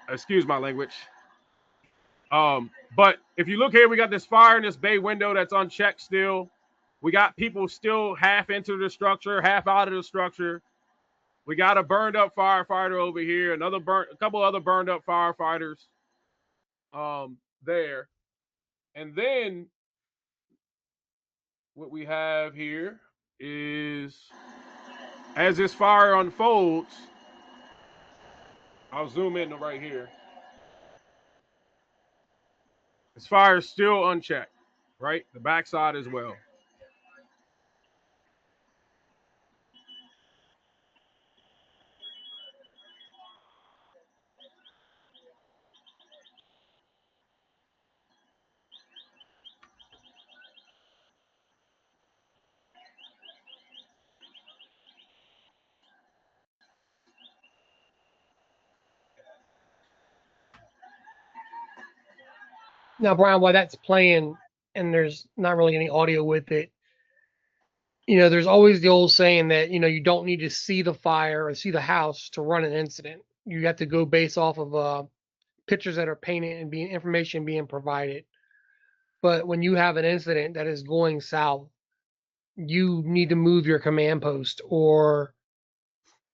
excuse my language. But if you look here, we got this fire in this bay window that's unchecked still. We got people still half into the structure, half out of the structure. We got a burned up firefighter over here, a couple other burned up firefighters there. And then what we have here is, as this fire unfolds, I'll zoom in right here. This fire is still unchecked, right? The backside as well. Now, Brian, while that's playing and there's not really any audio with it, there's always the old saying that, you don't need to see the fire or see the house to run an incident. You have to go based off of pictures that are painted and information being provided. But when you have an incident that is going south, you need to move your command post or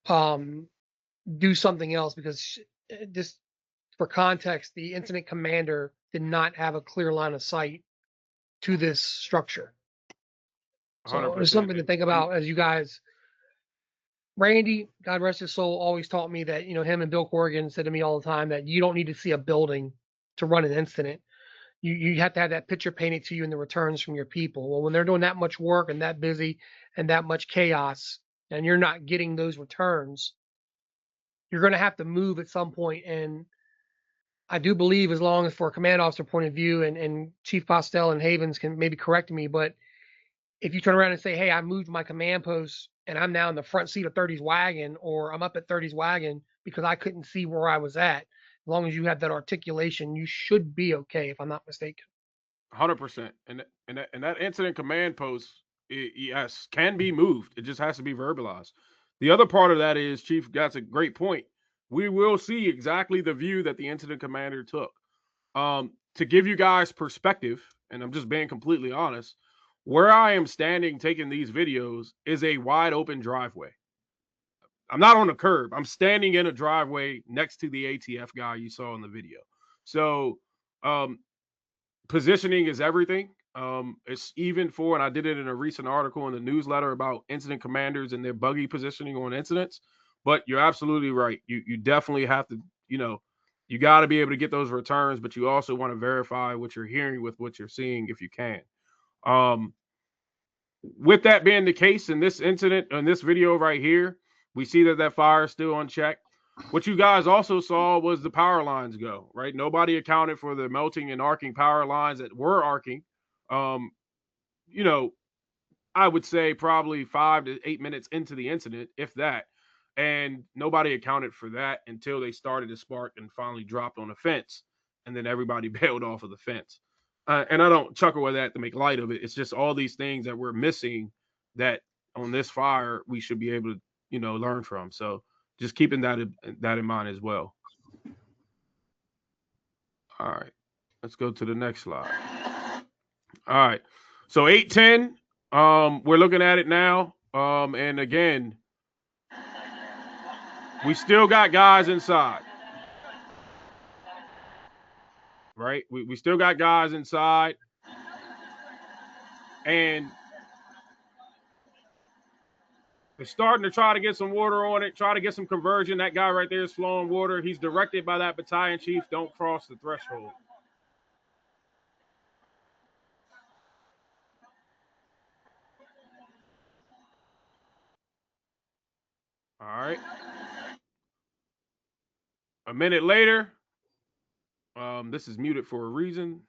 do something else, because just for context, the incident commander did not have a clear line of sight to this structure. So there's something to think about as you guys. Randy, God rest his soul, always taught me that, him and Bill Corrigan said to me all the time that you don't need to see a building to run an incident. You have to have that picture painted to you in the returns from your people. Well, when they're doing that much work and that busy and that much chaos, and you're not getting those returns, you're going to have to move at some point. And I do believe, as long as for a command officer point of view, and Chief Postel and Havens can maybe correct me, but if you turn around and say, hey, I moved my command post and I'm now in the front seat of 30's wagon, or I'm up at 30's wagon because I couldn't see where I was at, as long as you have that articulation, you should be okay, if I'm not mistaken. 100%. And that incident command post, yes, can be moved. It just has to be verbalized. The other part of that is, Chief, that's a great point. We will see exactly the view that the incident commander took. To give you guys perspective, and I'm just being completely honest, where I am standing taking these videos is a wide open driveway. I'm not on the curb. I'm standing in a driveway next to the ATF guy you saw in the video. So positioning is everything. It's even for, and I did it in a recent article in the newsletter about incident commanders and their buggy positioning on incidents. But you're absolutely right. You definitely have to, you got to be able to get those returns, but you also want to verify what you're hearing with what you're seeing if you can. With that being the case, in this incident, in this video right here, we see that fire is still unchecked. What you guys also saw was the power lines go, right? Nobody accounted for the melting and arcing power lines that were arcing. I would say probably 5 to 8 minutes into the incident, if that. And nobody accounted for that until they started to spark and finally dropped on the fence. And then everybody bailed off of the fence. And I don't chuckle with that to make light of it. It's just all these things that we're missing that on this fire we should be able to, learn from. So just keeping that in mind as well. All right, let's go to the next slide. All right, so 810. We're looking at it now. And again, we still got guys inside. Right? We still got guys inside. And they're starting to try to get some water on it, try to get some conversion. That guy right there is flowing water. He's directed by that battalion chief. Don't cross the threshold. All right. A minute later, this is muted for a reason.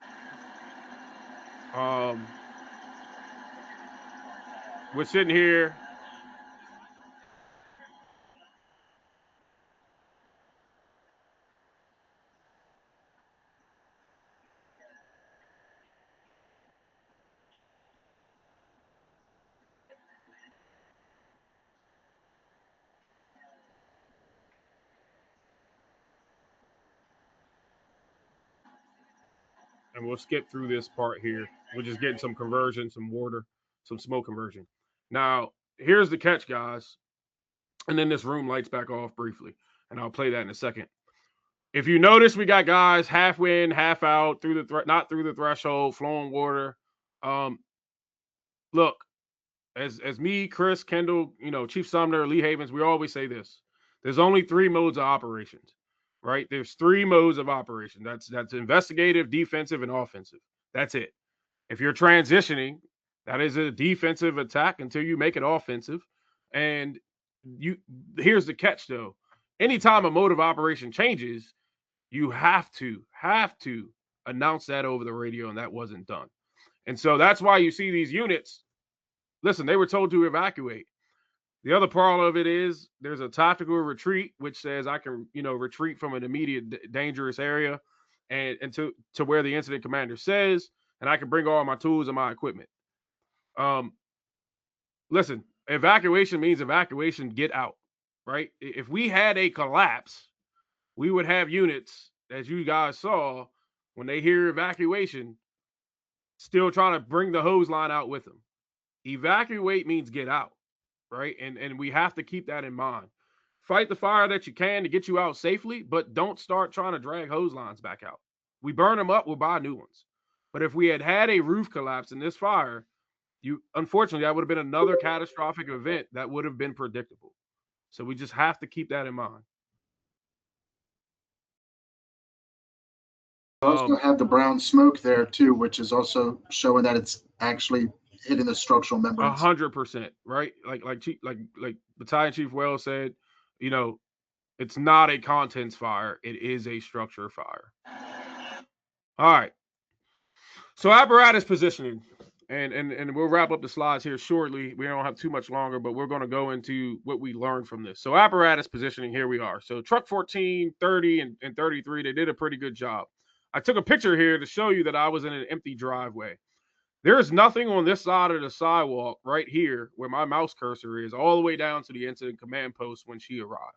We're sitting here. And we'll skip through this part here. We're just getting some conversion, some water, some smoke conversion. Now, here's the catch, guys. And then this room lights back off briefly. And I'll play that in a second. If you notice, we got guys half in, half out, through the not through the threshold, flowing water. Look, as me, Chris, Kendall, Chief Sumner, Lee Havens, we always say this. There's only 3 modes of operations. Right? There's 3 modes of operation. That's investigative, defensive, and offensive. That's it. If you're transitioning, that is a defensive attack until you make it offensive. And here's the catch though. Anytime a mode of operation changes, you have to announce that over the radio, and that wasn't done. And so that's why you see these units. Listen, they were told to evacuate. The other part of it is there's a tactical retreat, which says I can, retreat from an immediate dangerous area and to where the incident commander says, and I can bring all my tools and my equipment. Listen, evacuation means evacuation, get out, right? If we had a collapse, we would have units, as you guys saw, when they hear evacuation, still trying to bring the hose line out with them. Evacuate means get out. Right? And we have to keep that in mind. Fight the fire that you can to get you out safely, but don't start trying to drag hose lines back out. We burn them up, we'll buy new ones. But if we had a roof collapse in this fire, unfortunately, that would have been another catastrophic event that would have been predictable. So we just have to keep that in mind. We also have the brown smoke there too, which is also showing that it's actually hitting the structural membranes. 100%, right? Like Battalion Chief Wells said, it's not a contents fire; it is a structure fire. All right. So apparatus positioning, and we'll wrap up the slides here shortly. We don't have too much longer, but we're going to go into what we learned from this. So apparatus positioning, here we are. So truck 14, 30, and 33, they did a pretty good job. I took a picture here to show you that I was in an empty driveway. There is nothing on this side of the sidewalk right here where my mouse cursor is, all the way down to the incident command post when she arrived.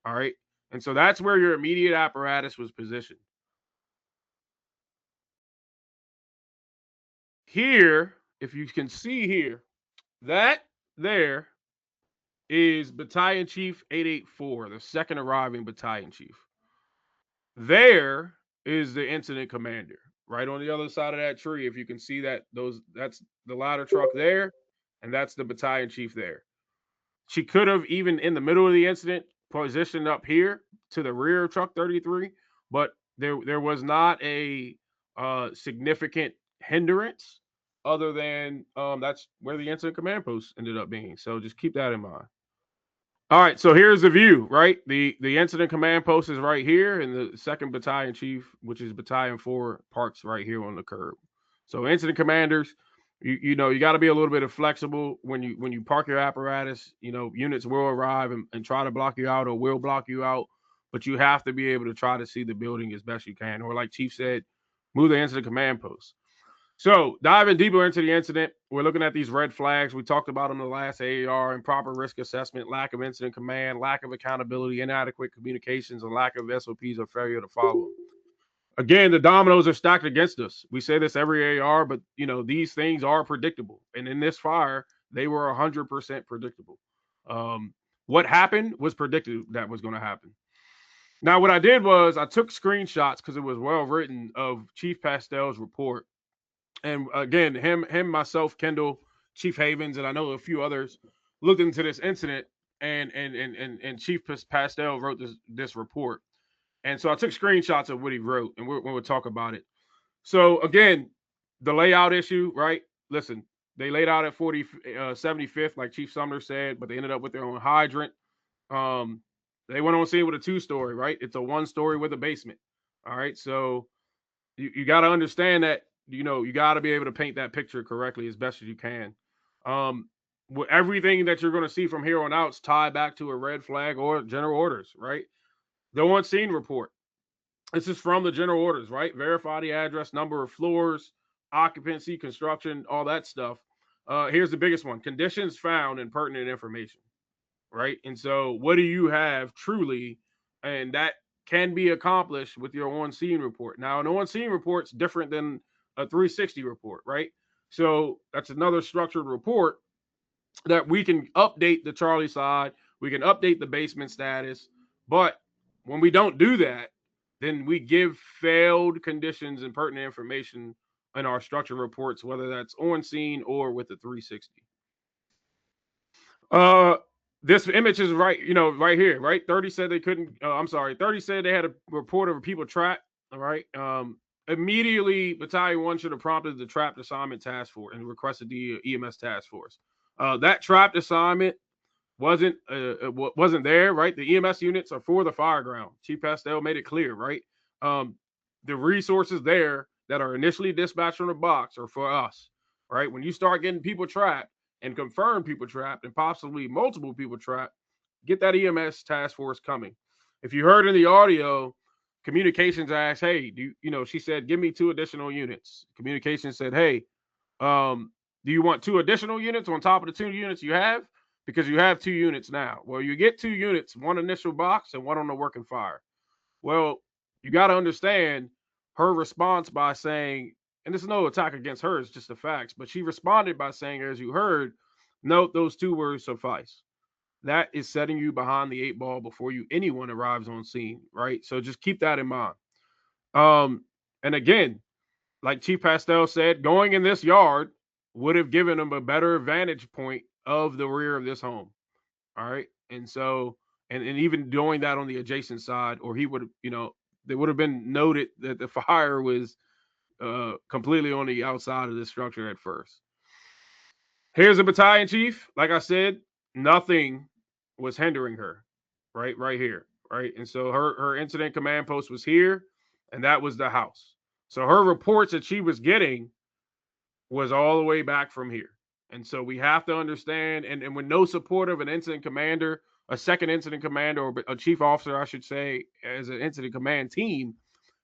All right. And so that's where your immediate apparatus was positioned. Here, if you can see here, that there is Battalion Chief 884, the second arriving battalion chief. There is the incident commander. Right on the other side of that tree, if you can see that's the ladder truck there, and that's the battalion chief there. She could have, even in the middle of the incident, positioned up here to the rear of truck 33, but there was not a significant hindrance other than that's where the incident command post ended up being. So just keep that in mind. All right, so here's the view, right? The incident command post is right here, and the second battalion chief, which is Battalion 4, parks right here on the curb. So incident commanders, you got to be a little bit flexible when you park your apparatus. Units will arrive and try to block you out or will block you out, but you have to be able to try to see the building as best you can. Or like Chief said, move the incident command post. So diving deeper into the incident, we're looking at these red flags. We talked about them in the last AAR: improper risk assessment, lack of incident command, lack of accountability, inadequate communications, and lack of SOPs or failure to follow. Again, the dominoes are stacked against us. We say this every AR, but these things are predictable. And in this fire, they were 100% predictable. What happened was predicted that was going to happen. Now, what I did was I took screenshots because it was well written of Chief Pastel's report. And again, myself, Kendall, Chief Havens, and I know a few others looked into this incident, and Chief Pastel wrote this report. And so I took screenshots of what he wrote, and we'll talk about it. So again, the layout issue, right? Listen, they laid out at 75th, like Chief Sumner said, but they ended up with their own hydrant. They went on scene with a 2-story, right? It's a 1-story with a basement. All right, so you got to understand that you got to be able to paint that picture correctly as best as you can. Everything that you're going to see from here on out is tied back to a red flag or general orders, right? The on scene report. This is from the general orders, right? Verify the address, number of floors, occupancy, construction, all that stuff. Here's the biggest one: conditions found and pertinent information, right? And so, what do you have truly, and that can be accomplished with your on scene report. Now, an on scene report's different than a 360 report, right? So that's another structured report that we can update the Charlie side, we can update the basement status, but when we don't do that, then we give failed conditions and pertinent information in our structured reports, whether that's on scene or with the 360. This image is right, right here, right? 30 said they couldn't. I'm sorry, 30 said they had a report of people trapped. All right. Immediately, Battalion 1 should have prompted the trapped assignment task force and requested the EMS task force. That trapped assignment wasn't there, right? The EMS units are for the fireground. Chief Pastel made it clear, right? The resources there that are initially dispatched from the box are for us, right? When you start getting people trapped and confirm people trapped and possibly multiple people trapped, get that EMS task force coming. If you heard in the audio, communications asked, hey, she said, give me 2 additional units. Communications said, hey, do you want 2 additional units on top of the 2 units you have? Because you have 2 units now. Well, you get 2 units, 1 initial box and 1 on the working fire. Well, you got to understand her response by saying, and this is no attack against her, it's just the facts, but she responded by saying, as you heard, note those 2 words suffice. That is setting you behind the 8 ball before anyone arrives on scene, right? So just keep that in mind. And again, like Chief Pastel said, going in this yard would have given him a better vantage point of the rear of this home. All right. And so, and even doing that on the adjacent side, or he would, they would have been noted that the fire was completely on the outside of the structure at first. Here's a battalion chief. Like I said, nothing was hindering her, right here, right? And so her incident command post was here, and that was the house. So her reports that she was getting was all the way back from here. And so we have to understand, and when no support of an incident commander, a second incident commander, or a chief officer, I should say, as an incident command team,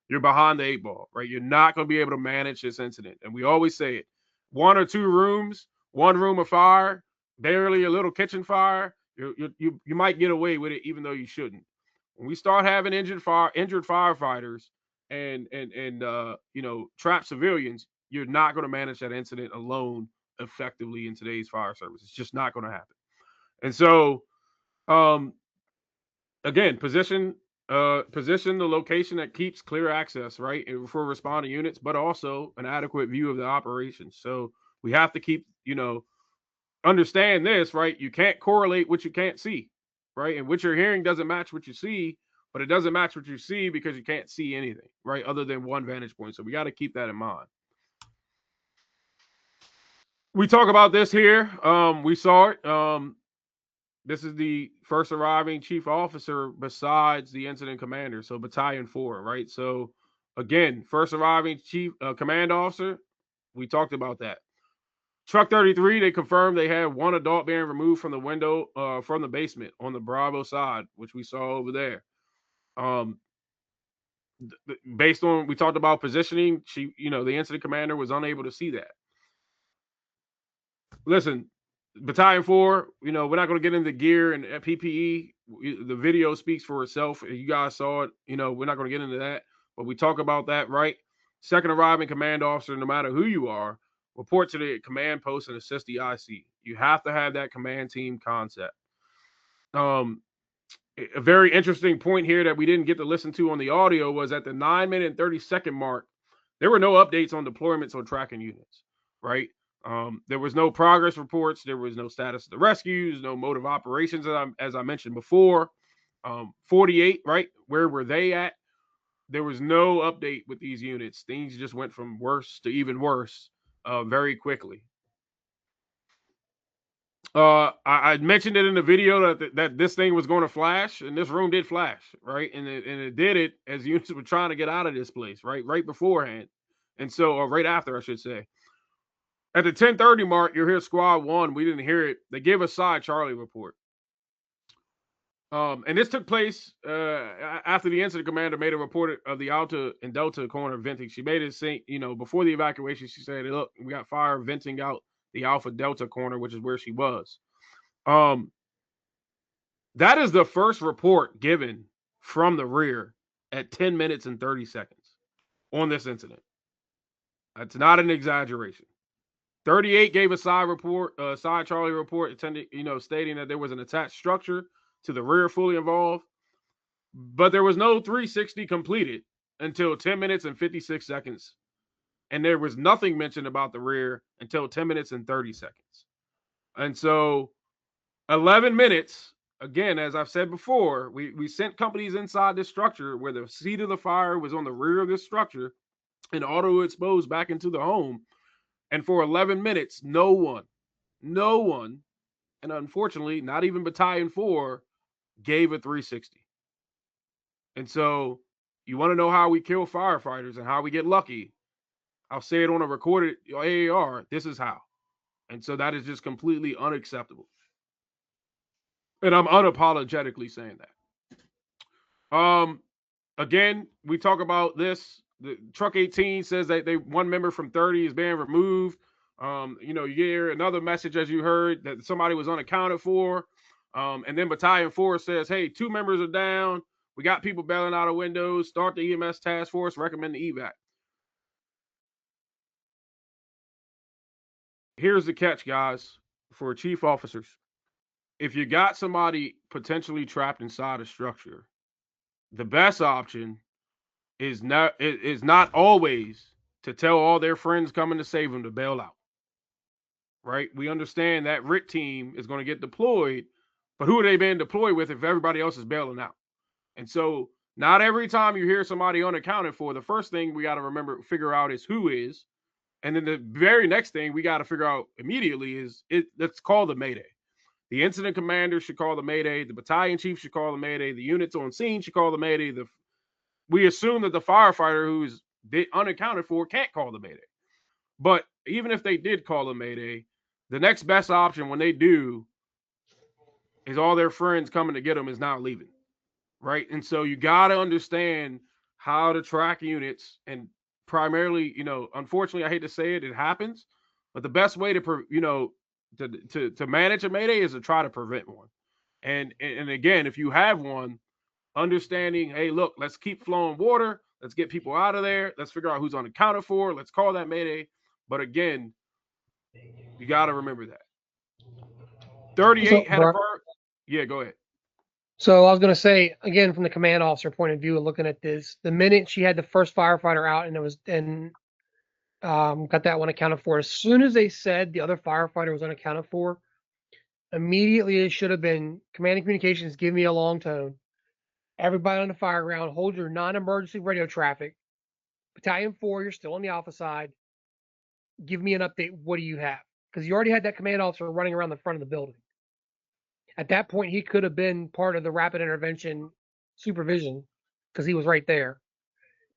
you're behind the 8 ball, right? You're not going to be able to manage this incident. And we always say it: 1 or 2 rooms, 1 room of fire, barely a little kitchen fire, you might get away with it, even though you shouldn't. When we start having injured firefighters and trapped civilians, you're not going to manage that incident alone effectively in today's fire service. It's just not going to happen. And so, again, position the location that keeps clear access, right, for responding units, but also an adequate view of the operations. So we have to keep, understand this, right? You can't correlate what you can't see, right? And what you're hearing doesn't match what you see, but it doesn't match what you see because you can't see anything, right, other than one vantage point. So we got to keep that in mind. We talk about this here. We saw it. This is the first arriving chief officer besides the incident commander, so Battalion 4, right? So again, first arriving chief command officer, we talked about that. Truck 33, they confirmed they had 1 adult being removed from the window from the basement on the Bravo side, which we saw over there. based on, we talked about positioning, the incident commander was unable to see that. Listen, Battalion 4, we're not going to get into gear and PPE. The video speaks for itself. You guys saw it. We're not going to get into that, but we talk about that, right? Second arriving command officer, no matter who you are, report to the command post and assist the IC. You have to have that command team concept. A very interesting point here that we didn't get to listen to on the audio was at the 9-minute and 30-second mark, there were no updates on deployments or tracking units, right? There was no progress reports. There was no status of the rescues, no mode of operations, as I mentioned before. 48, right? Where were they at? There was no update with these units. Things just went from worse to even worse very quickly. I mentioned it in the video that this thing was going to flash, and this room did flash, right? And it did it as units were trying to get out of this place, right beforehand, or right after, I should say. At the 10:30 mark, you'll hear Squad 1. We didn't hear it. They gave a side Charlie report. And this took place after the incident commander made a report of the Alta and Delta corner venting. She made it say, before the evacuation, she said, look, we got fire venting out the Alpha Delta corner, which is where she was. That is the first report given from the rear at 10 minutes and 30 seconds on this incident. That's not an exaggeration. 38 gave a side Charlie report, stating that there was an attached structure to the rear fully involved, but there was no 360 completed until 10 minutes and 56 seconds. And there was nothing mentioned about the rear until 10 minutes and 30 seconds. And so 11 minutes, again, as I've said before, we sent companies inside this structure where the seat of the fire was on the rear of this structure and auto exposed back into the home. And for 11 minutes, no one, and unfortunately, not even Battalion 4, gave a 360. And so you want to know how we kill firefighters and how we get lucky? I'll say it on a recorded AAR. This is how. And so that is just completely unacceptable. And I'm unapologetically saying that. Again, we talk about this. The Truck 18 says that one member from 30 is being removed. You hear another message, as you heard, that somebody was unaccounted for. And then Battalion 4 says, hey, 2 members are down. We got people bailing out of windows. Start the EMS task force. Recommend the evac. Here's the catch, guys, for chief officers. If you got somebody potentially trapped inside a structure, the best option is not always to tell all their friends coming to save them to bail out. Right? We understand that RIT team is going to get deployed, but who are they being deployed with if everybody else is bailing out? And so not every time you hear somebody unaccounted for, the first thing we got to figure out is who is. And then the very next thing we got to figure out immediately is let's call the Mayday. The incident commander should call the Mayday. The battalion chief should call the Mayday. The units on scene should call the Mayday. We assume that the firefighter who's unaccounted for can't call the Mayday. But even if they did call the Mayday, the next best option when they do is all their friends coming to get them is not leaving. Right? And so you got to understand how to track units, and primarily, unfortunately, I hate to say it, it happens, but the best way to manage a Mayday is to try to prevent one. And again, if you have one, understanding, hey, look, let's keep flowing water. Let's get people out of there. Let's figure out who's unaccounted for. Let's call that Mayday. But again, you got to remember that. 38 had a bird. Yeah, go ahead. So I was going to say, again, from the command officer point of view of looking at this, the minute she had the first firefighter out and got that one accounted for, as soon as they said the other firefighter was unaccounted for, immediately it should have been command and communications, give me a long tone. Everybody on the fireground, hold your non-emergency radio traffic. Battalion 4, you're still on the Alpha side. Give me an update. What do you have? Because you already had that command officer running around the front of the building. At that point, he could have been part of the rapid intervention supervision because he was right there.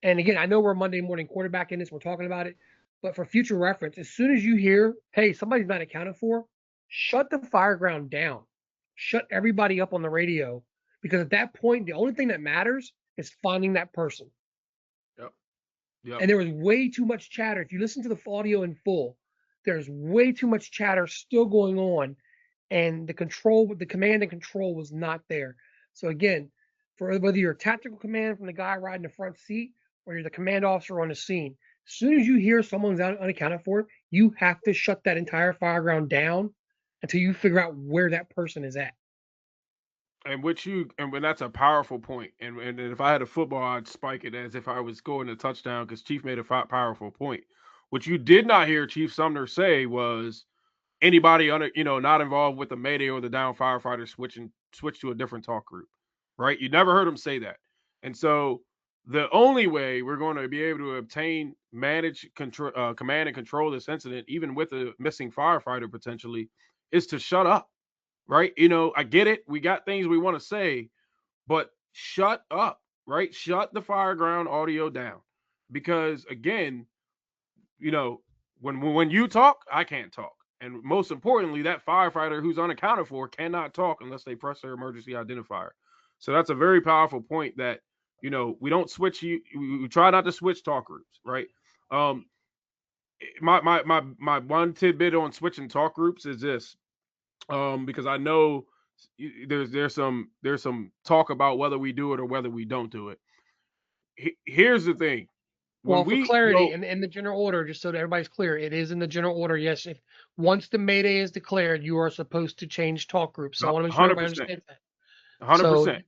And again, I know we're Monday morning quarterback in this. We're talking about it. But for future reference, as soon as you hear, hey, somebody's not accounted for, shut the fireground down. Shut everybody up on the radio. Because at that point, the only thing that matters is finding that person. Yep. And there was way too much chatter. If you listen to the audio in full, there's way too much chatter still going on, and the command and control was not there. So again, for whether you're a tactical command from the guy riding the front seat or you're the command officer on the scene, as soon as you hear someone's unaccounted for, you have to shut that entire fireground down until you figure out where that person is at. And when that's a powerful point. And if I had a football, I'd spike it as if I was scoring a touchdown because Chief made a powerful point. What you did not hear Chief Sumner say was anybody not involved with the Mayday or the down firefighter switch to a different talk group, right? You never heard him say that. And so the only way we're going to be able to obtain, manage, control, command and control this incident, even with a missing firefighter potentially, is to shut up, right? I get it. We got things we want to say, but shut up, right? Shut the fireground audio down, because again, when you talk, I can't talk. And most importantly, that firefighter who's unaccounted for cannot talk unless they press their emergency identifier. So that's a very powerful point that, we don't switch we try not to switch talk groups, right? My one tidbit on switching talk groups is this, because I know there's some talk about whether we do it or whether we don't do it. Here's the thing. Well, When for we clarity, go, in the general order, just so that everybody's clear, it is in the general order. Yes, if once the Mayday is declared, you are supposed to change talk groups. So I want to make sure everybody 100%, understands that. 100%,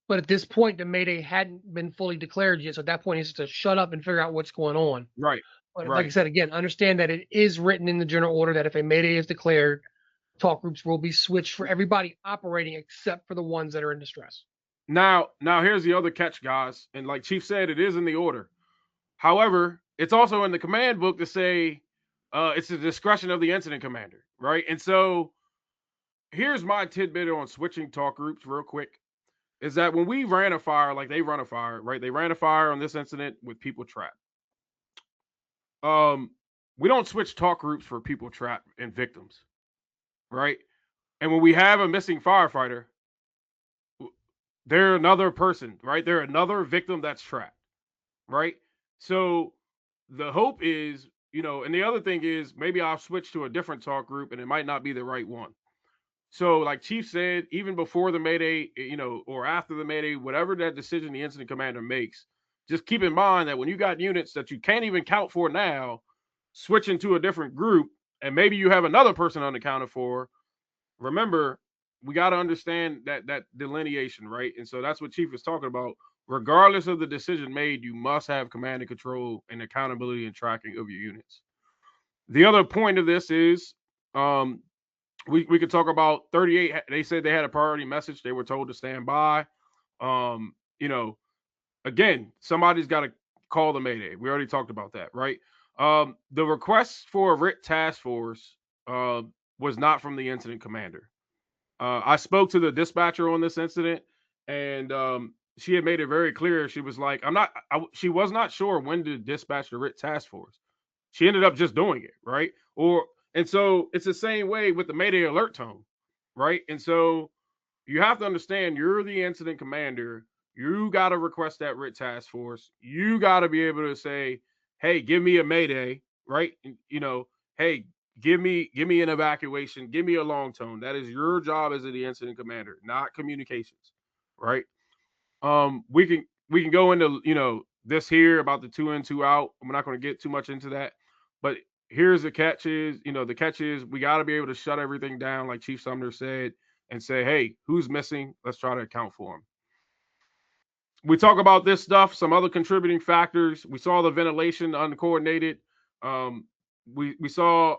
But at this point, the Mayday hadn't been fully declared yet. So at that point, it's to shut up and figure out what's going on. right, But like I right. said, again, understand that it is written in the general order that if a Mayday is declared, talk groups will be switched for everybody operating except for the ones that are in distress. Now here's the other catch, guys. And like Chief said, it is in the order. However, it's also in the command book to say it's the discretion of the incident commander, right? And so here's my tidbit on switching talk groups real quick, is that when we ran a fire, like they run a fire, right? They ran a fire on this incident with people trapped. We don't switch talk groups for people trapped and victims, right? And when we have a missing firefighter, they're another person, right? They're another victim that's trapped, right? So the hope is, and the other thing is maybe I'll switch to a different talk group and it might not be the right one. So, like Chief said, even before the Mayday, or after the Mayday, whatever that decision the incident commander makes, just keep in mind that when you got units that you can't even count for now, switching to a different group, and maybe you have another person unaccounted for, remember, we got to understand that delineation, right? And so that's what Chief is talking about. Regardless of the decision made, you must have command and control and accountability and tracking of your units. The other point of this is, we could talk about 38. They said they had a priority message. They were told to stand by. Um, you know, Again, somebody's got to call the Mayday. We already talked about that, right? The request for a RIT task force was not from the incident commander. I spoke to the dispatcher on this incident, and she had made it very clear. She was like, she was not sure when to dispatch the RIT task force. She ended up just doing it, right? And so it's the same way with the Mayday alert tone, right? And so you have to understand you're the incident commander. You got to request that RIT task force. You got to be able to say, hey, give me a Mayday, right? Hey, give me an evacuation, give me a long tone. That is your job as the incident commander, not communications, right? We can go into this here about the 2 in 2 out. I'm not going to get too much into that, but here's the catch is the catch is we got to be able to shut everything down, like Chief Sumner said, and say, hey, who's missing? Let's try to account for them. We talk about this stuff, some other contributing factors. We saw the ventilation uncoordinated. We saw,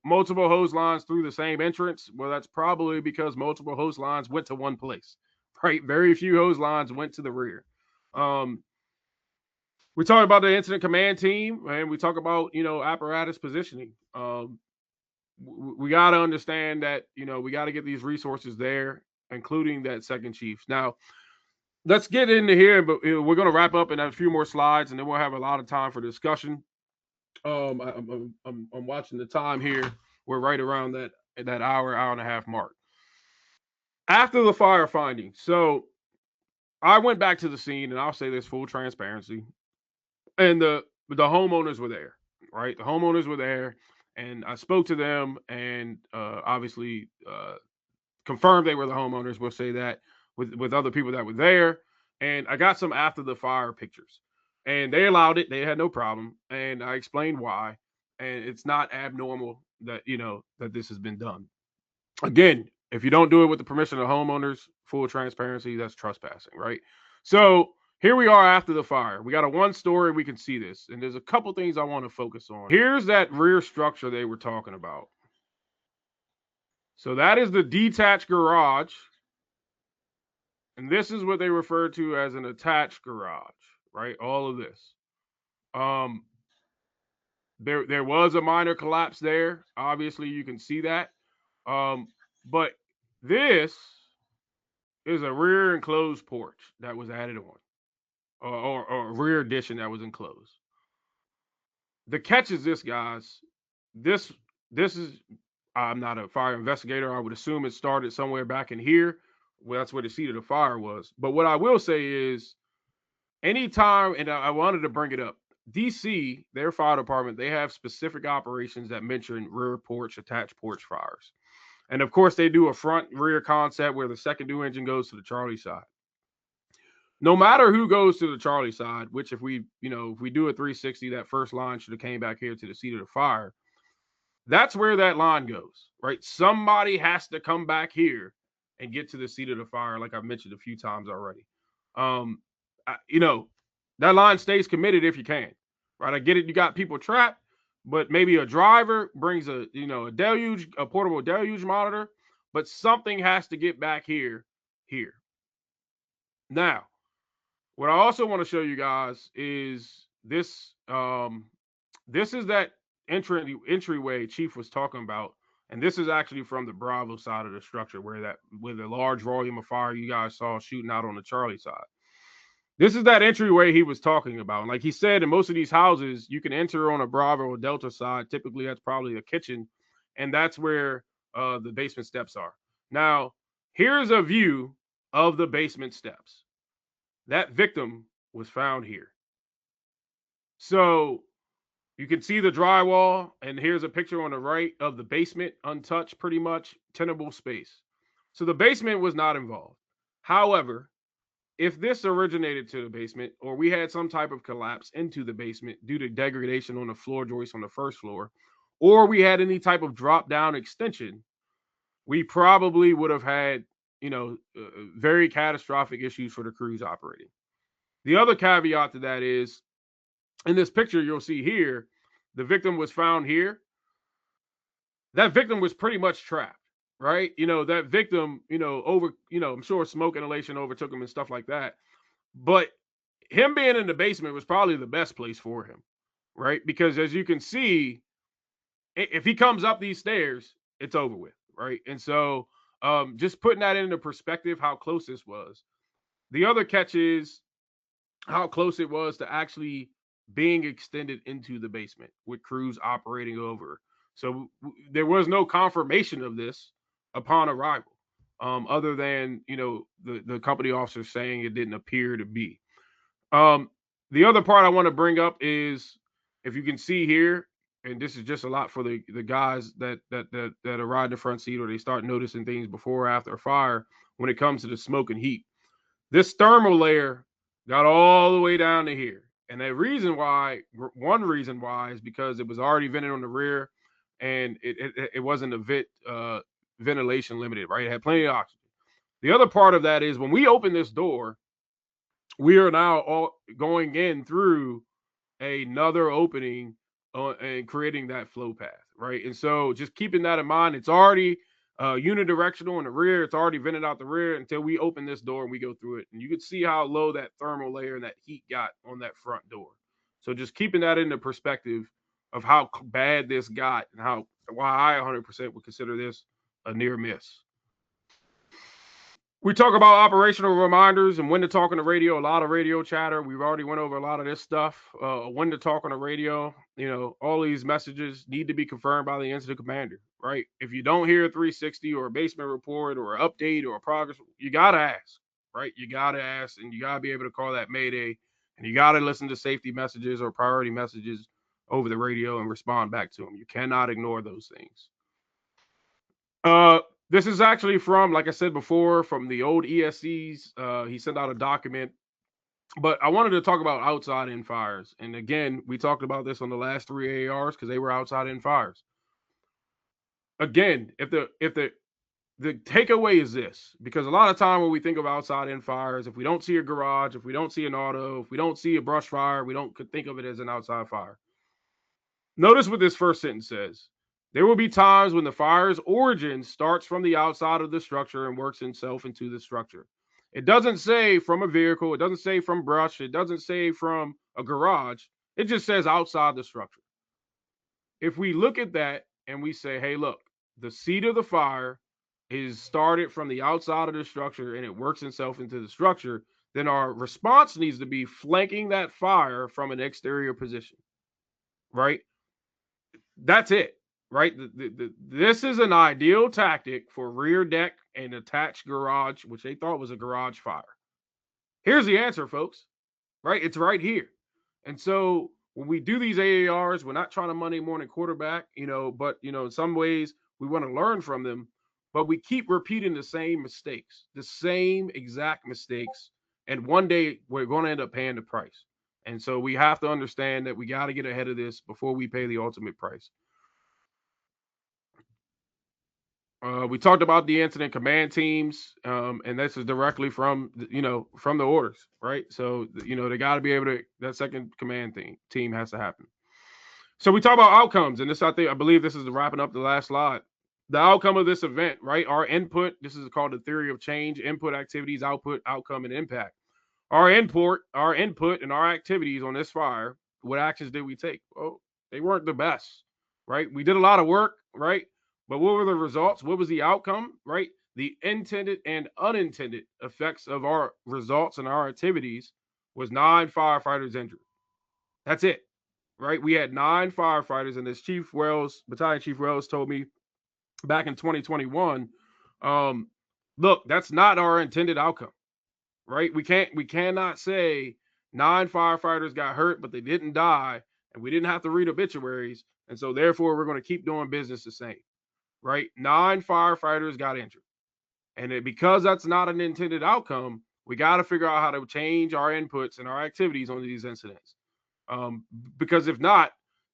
multiple hose lines through the same entrance. Well, that's probably because multiple hose lines went to one place, right? Very few hose lines went to the rear. We talk about the incident command team, and we talk about, apparatus positioning. We got to understand that, we got to get these resources there, including that second chief. Now, let's get into here, but we're going to wrap up in a few more slides, and then we'll have a lot of time for discussion. I'm watching the time here. We're right around that hour and a half mark. After the fire finding, so I went back to the scene, and I'll say this full transparency. And but the homeowners were there, right? The homeowners were there, and I spoke to them, and obviously confirmed they were the homeowners. We'll say that with other people that were there, and I got some after the fire pictures, and they allowed it. They had no problem, and I explained why, and it's not abnormal that that this has been done. Again, if you don't do it with the permission of the homeowners, full transparency, that's trespassing, right? So here we are after the fire. We got a one story, we can see this. And there's a couple things I want to focus on. Here's that rear structure they were talking about. So that is the detached garage. And this is what they refer to as an attached garage, right? All of this. There was a minor collapse there. Obviously, you can see that. But this is a rear enclosed porch that was added on, or a rear addition that was enclosed. The catch is this, guys. This is. I'm not a fire investigator. I would assume it started somewhere back in here. Well, that's where the seat of the fire was. But what I will say is, anytime, and I wanted to bring it up, DC, their fire department, they have specific operations that mention rear porch, attached porch fires. And of course, they do a front rear concept where the second due engine goes to the Charlie side. No matter who goes to the Charlie side, which if we do a 360, that first line should have came back here to the seat of the fire. That's where that line goes, right? Somebody has to come back here and get to the seat of the fire, like I've mentioned a few times already. That line stays committed if you can, right? I get it. You got people trapped, but maybe a driver brings a portable deluge monitor, but something has to get back here. Now, what I also want to show you guys is this. This is that entryway Chief was talking about, and this is actually from the Bravo side of the structure, where the large volume of fire you guys saw shooting out on the Charlie side. This is that entryway he was talking about. And like he said, in most of these houses, you can enter on a Bravo or Delta side. Typically, that's probably a kitchen, and that's where the basement steps are. Now, here's a view of the basement steps. That victim was found here. So you can see the drywall, and here's a picture on the right of the basement, untouched, pretty much, tenable space. So the basement was not involved. However, if this originated to the basement, or we had some type of collapse into the basement due to degradation on the floor joist on the first floor, or we had any type of drop down extension, we probably would have had, very catastrophic issues for the crews operating. The other caveat to that is, in this picture you'll see here, the victim was found here. That victim was pretty much trapped, right? That victim, I'm sure smoke inhalation overtook him and stuff like that. But him being in the basement was probably the best place for him, right? Because as you can see, if he comes up these stairs, it's over with, right? And so just putting that into perspective, how close this was. The other catch is how close it was to actually being extended into the basement with crews operating over. So there was no confirmation of this upon arrival, other than the company officers saying it didn't appear to be. The other part I want to bring up is, if you can see here, and this is just a lot for the guys that are riding the front seat, or they start noticing things before or after a fire when it comes to the smoke and heat. This thermal layer got all the way down to here. And one reason why is because it was already vented on the rear, and it wasn't a ventilation limited, right? It had plenty of oxygen. The other part of that is, when we open this door, we are now all going in through another opening and creating that flow path, right? And so just keeping that in mind, it's already unidirectional in the rear. It's already vented out the rear until we open this door and we go through it. And you can see how low that thermal layer and that heat got on that front door. So just keeping that into perspective of how bad this got, and why I 100% would consider this a near miss. We talk about operational reminders and when to talk on the radio. A lot of radio chatter. We've already went over a lot of this stuff. When to talk on the radio. All these messages need to be confirmed by the incident commander, right? If you don't hear a 360 or a basement report or an update or a progress, you gotta ask, right? You gotta ask, and you gotta be able to call that Mayday And you got to listen to safety messages or priority messages over the radio and respond back to them. You cannot ignore those things. This is actually from, like I said before, from the old ESCs. He sent out a document, but I wanted to talk about outside in fires. And again, we talked about this on the last 3 AARs because they were outside in fires. Again, if the takeaway is this, because a lot of time when we think of outside in fires, if we don't see a garage, if we don't see an auto, if we don't see a brush fire, we don't think of it as an outside fire. Notice what this first sentence says. There will be times when the fire's origin starts from the outside of the structure and works itself into the structure. It doesn't say from a vehicle. It doesn't say from brush. It doesn't say from a garage. It just says outside the structure. If we look at that and we say, hey, look, the seed of the fire is started from the outside of the structure and it works itself into the structure, then our response needs to be flanking that fire from an exterior position, right? That's it, right? This is an ideal tactic for rear deck and attached garage, which they thought was a garage fire. Here's the answer, folks, right? It's right here. And so when we do these AARs, we're not trying to Monday morning quarterback, but, in some ways we want to learn from them, but we keep repeating the same mistakes, the same exact mistakes. And one day we're going to end up paying the price. And so we have to understand that we got to get ahead of this before we pay the ultimate price. We talked about the incident command teams, and this is directly from from the orders, right? So they got to be able to. That second command team has to happen. So we talk about outcomes, and I believe this is wrapping up the last slide. The outcome of this event, right? Our input. This is called the theory of change: input, activities, output, outcome, and impact. Our input, and our activities on this fire. What actions did we take? Well, they weren't the best, right? We did a lot of work, right? But what were the results? What was the outcome, right? The intended and unintended effects of our results and our activities was 9 firefighters injured. That's it, right? We had 9 firefighters, and as Battalion Chief Wells told me back in 2021, look, that's not our intended outcome, right? We cannot say 9 firefighters got hurt, but they didn't die, and we didn't have to read obituaries, and so therefore we're going to keep doing business the same. Right? 9 firefighters got injured. And because that's not an intended outcome, we got to figure out how to change our inputs and our activities on these incidents. Because if not,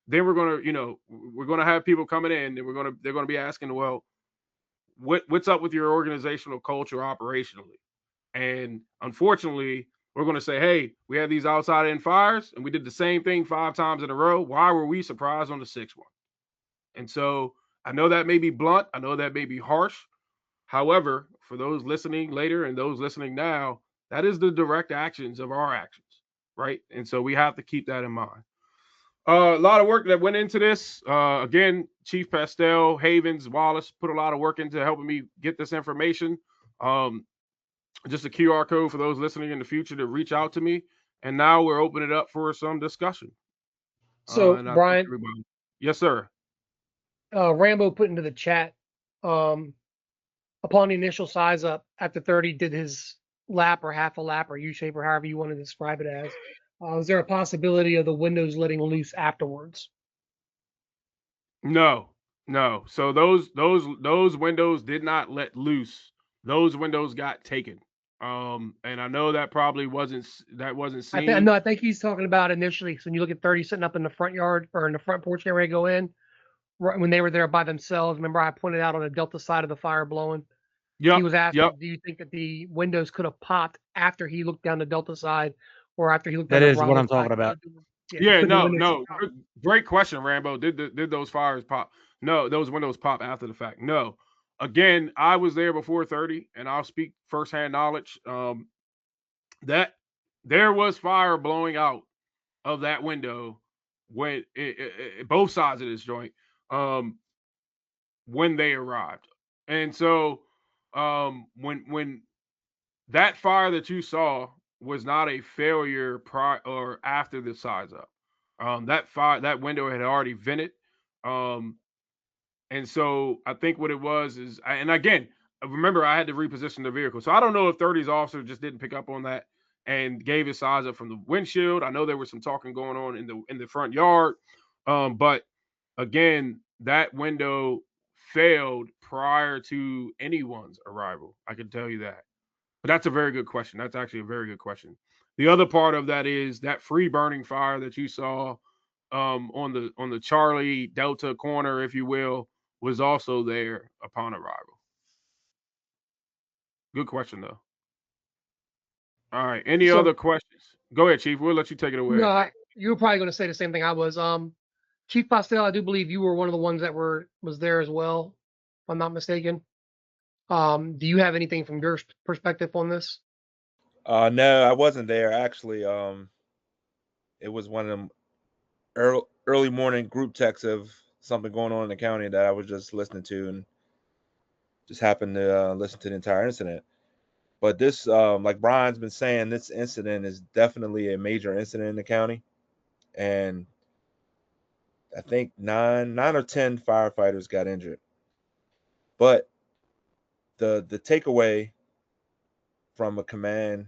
then we're going to have people coming in and they're going to be asking, well, what's up with your organizational culture operationally? And unfortunately, we're going to say, hey, we had these outside in fires and we did the same thing 5 times in a row. Why were we surprised on the 6th one? And so I know that may be blunt. I know that may be harsh. However, for those listening later and those listening now, that is the direct actions of our actions, right? And so we have to keep that in mind. A lot of work that went into this. Again, Chief Pastel, Havens, Wallace put a lot of work into helping me get this information. Just a QR code for those listening in the future to reach out to me. And now we're opening it up for some discussion. So, Brian. Yes, sir. Rambo put into the chat, upon the initial size up after 30, did his lap or half a lap or U-shape or however you want to describe it as. Is there a possibility of the windows letting loose afterwards? No. So those windows did not let loose. Those windows got taken. And I know that probably wasn't seen. I think he's talking about initially. So when you look at 30 sitting up in the front yard or in the front porch area to go in, right when they were there by themselves. Remember, I pointed out on the Delta side of the fire blowing. Yeah. He was asking, do you think that the windows could have popped after he looked down the Delta side or after he looked down the Bravo side? That is what I'm talking about. Yeah, no. Great question, Rambo. Did those fires pop? No, those windows pop after the fact. No. Again, I was there before 30, and I'll speak firsthand knowledge. That there was fire blowing out of that window when both sides of this joint when they arrived. And so when that fire that you saw was not a failure prior or after the size up. That window had already vented. And so I think what it was is, and again, remember I had to reposition the vehicle. So I don't know if 30's officer just didn't pick up on that. and gave his size up from the windshield. I know there was some talking going on in the front yard, but again, that window failed prior to anyone's arrival. I can tell you that. But that's a very good question. That's actually a very good question. The other part of that is that free burning fire that you saw on the Charlie Delta corner, if you will, was also there upon arrival. Good question though. All right. Any So other questions? Go ahead, Chief. We'll let you take it no, away. you were probably going to say the same thing I was. Chief Pastel, I do believe you were one of the ones that was there as well, if I'm not mistaken. Do you have anything from your perspective on this? No, I wasn't there actually. It was one of them early morning group texts of something going on in the county that I was just listening to and just happened to listen to the entire incident. But this, like Brian's been saying, this incident is definitely a major incident in the county, and I think nine or 10 firefighters got injured. But the takeaway from a command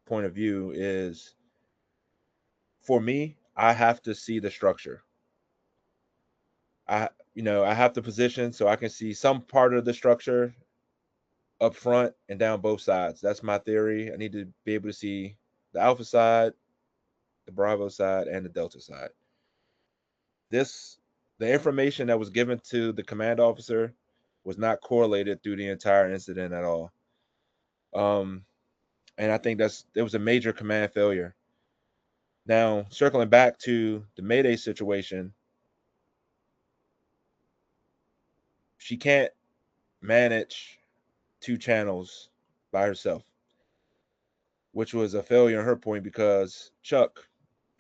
point of view is, for me, I have to see the structure. I have the position so I can see some part of the structure up front and down both sides. That's my theory. I need to be able to see the Alpha side, the Bravo side, and the Delta side. The information that was given to the command officer was not correlated through the entire incident at all. And I think there was a major command failure. Now, circling back to the Mayday situation, she can't manage 2 channels by herself, which was a failure on her point because Chuck,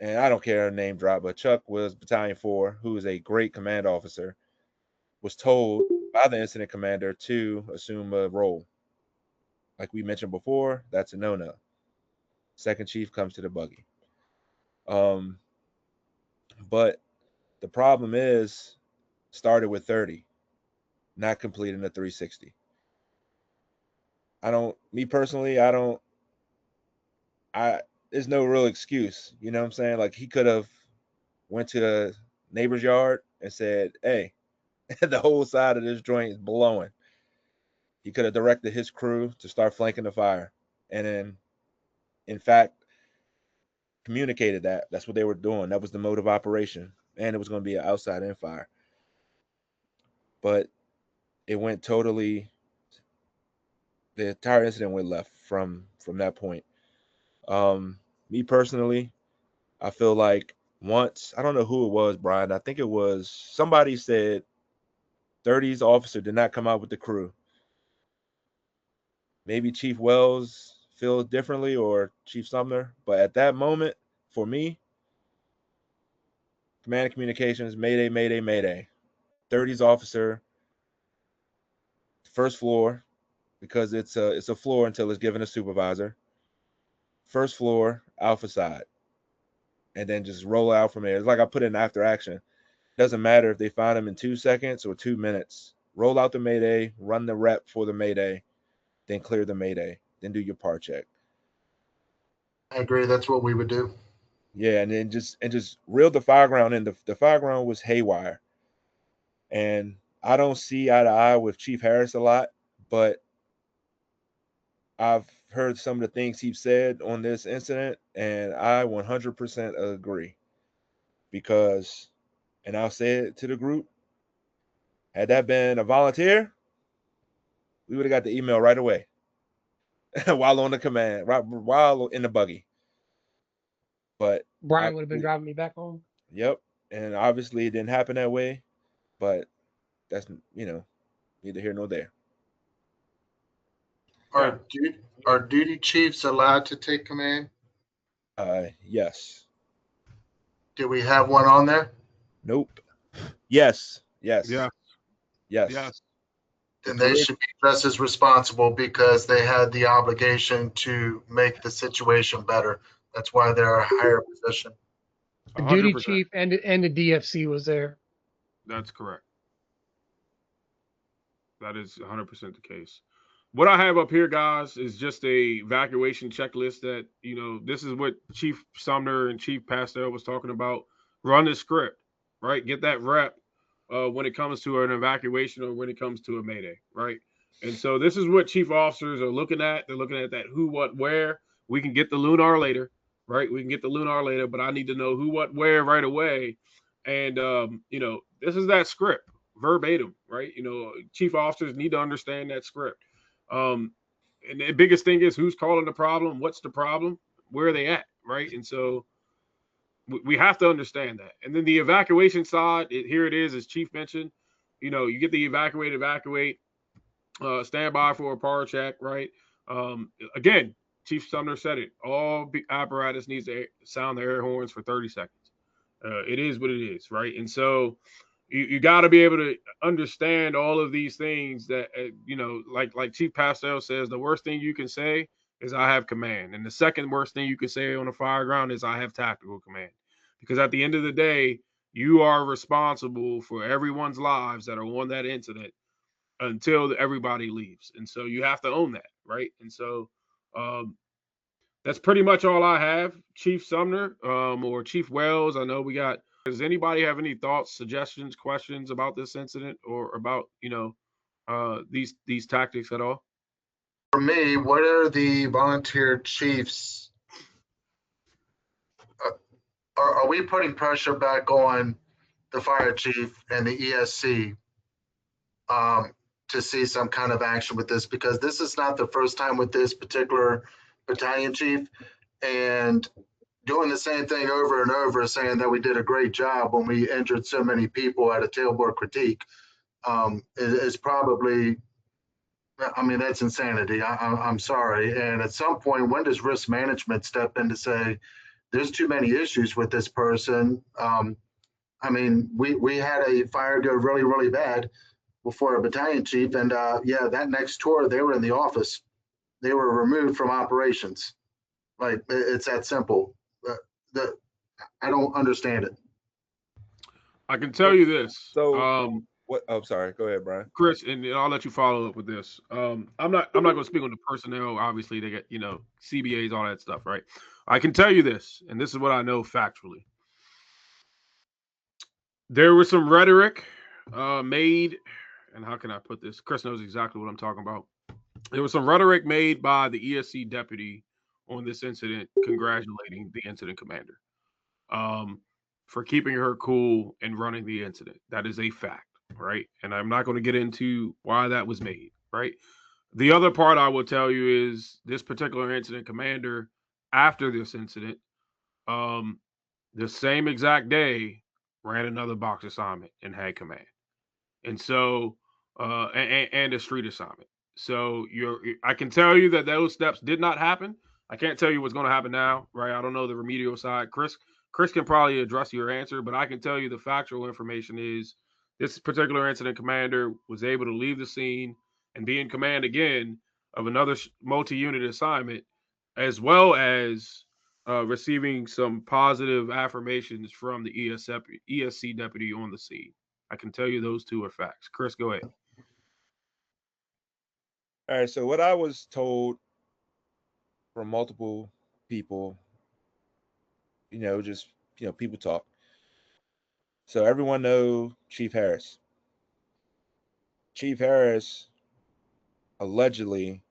and I don't care her name drop, but Chuck was Battalion 4, who is a great command officer, was told by the incident commander to assume a role. Like we mentioned before, that's a no-no. Second chief comes to the buggy. But the problem is, started with 30, not completing the 360. Me personally, there's no real excuse. You know what I'm saying? Like, he could have went to a neighbor's yard and said, hey, the whole side of this joint is blowing. He could have directed his crew to start flanking the fire. And then, in fact, communicated that. That's what they were doing. That was the mode of operation. And it was going to be an outside in fire. But it went totally, the entire incident went left from that point. Me personally, I feel like once, I don't know who it was, Brian, I think it was somebody said 30's officer did not come out with the crew. Maybe Chief Wells feels differently or Chief Sumner, but at that moment, for me, command and communications, mayday, mayday, mayday. 30's officer, first floor, because it's a floor until it's given a supervisor. First floor, Alpha side, and then just roll out from there. It's like I put in after action. Doesn't matter if they find him in 2 seconds or 2 minutes. Roll out the mayday, run the rep for the mayday, then clear the mayday, then do your part check. I agree. That's what we would do. Yeah, and then just reel the fireground in. The fireground was haywire, and I don't see eye to eye with Chief Harris a lot, but I've heard some of the things he's said on this incident, and I 100% agree. Because, and I'll say it to the group, had that been a volunteer, we would have got the email right away while on the command, right, while in the buggy. But Brian would have been driving me back home. Yep, and obviously it didn't happen that way, but that's neither here nor there. Are duty chiefs allowed to take command? Yes. Do we have one on there? Nope. Yes. Yeah. Yes. Then they should be just as responsible because they had the obligation to make the situation better. That's why they're a higher position. The duty 100%. chief and the DFC was there. That's correct. That is 100% the case. what I have up here, guys, is just a evacuation checklist that, this is what Chief Sumner and Chief Pastel was talking about. Run the script, right? Get that rep when it comes to an evacuation or when it comes to a mayday, right? And so this is what chief officers are looking at. They're looking at that who, what, where. We can get the lunar later, right? We can get the lunar later, but I need to know who, what, where right away. And this is that script verbatim, right? Chief officers need to understand that script. Um, and the biggest thing is who's calling the problem, what's the problem, where are they at, right? And so we have to understand that. And then the evacuation side, here it is, as Chief mentioned. You get the evacuate, stand by for a power check, right? Again, Chief Sumner said it. All apparatus needs to sound the air horns for 30 seconds. It is what it is, right? And so you got to be able to understand all of these things that, like Chief Pastel says, the worst thing you can say is I have command. And the second worst thing you can say on a fire ground is I have tactical command. Because at the end of the day, you are responsible for everyone's lives that are on that incident until everybody leaves. And so you have to own that, right? And so um, that's pretty much all I have. Chief Sumner or Chief Wells, I know we got. Does anybody have any thoughts, suggestions, questions about this incident or about, these tactics at all? For me, what are the volunteer chiefs? Are we putting pressure back on the fire chief and the ESC to see some kind of action with this? Because this is not the first time with this particular battalion chief, and doing the same thing over and over, saying that we did a great job when we injured so many people at a tailboard critique, is probably, I mean, that's insanity. I'm sorry. And at some point, when does risk management step in to say, there's too many issues with this person? I mean, we had a fire go really, really bad before a battalion chief. And yeah, that next tour, they were in the office. They were removed from operations. Like, it's that simple. I don't understand it. I can tell you this. So what? Oh, sorry. Go ahead, Brian. Chris, and I'll let you follow up with this. I'm not going to speak on the personnel. Obviously, they get CBAs, all that stuff, right? I can tell you this, and this is what I know factually. There was some rhetoric made, and how can I put this? Chris knows exactly what I'm talking about. There was some rhetoric made by the ESC deputy on this incident, congratulating the incident commander for keeping her cool and running the incident. That is a fact, right? And I'm not going to get into why that was made, right? The other part I will tell you is this particular incident commander, after this incident, the same exact day, ran another box assignment and had command. And so, and a street assignment. So I can tell you that those steps did not happen. I can't tell you what's going to happen now, right? I don't know the remedial side. Chris can probably address your answer, but I can tell you the factual information is this particular incident commander was able to leave the scene and be in command again of another multi-unit assignment, as well as receiving some positive affirmations from the ESC deputy on the scene. I can tell you those two are facts. Chris, go ahead. All right. So what I was told from multiple people, just people talk. So everyone know Chief Harris. Chief Harris allegedly,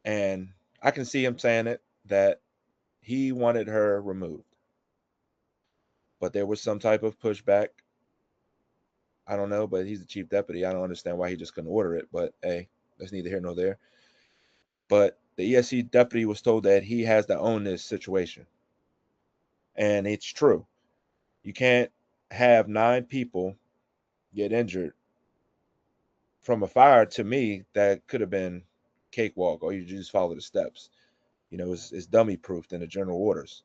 and I can see him saying it, that he wanted her removed. But there was some type of pushback. I don't know, but he's the chief deputy. I don't understand why he just couldn't order it, but hey, that's neither here nor there. But the ESC deputy was told that he has to own this situation. And it's true. You can't have 9 people get injured from a fire. To me, that could have been cakewalk, or you just follow the steps. It's dummy proofed in the general orders.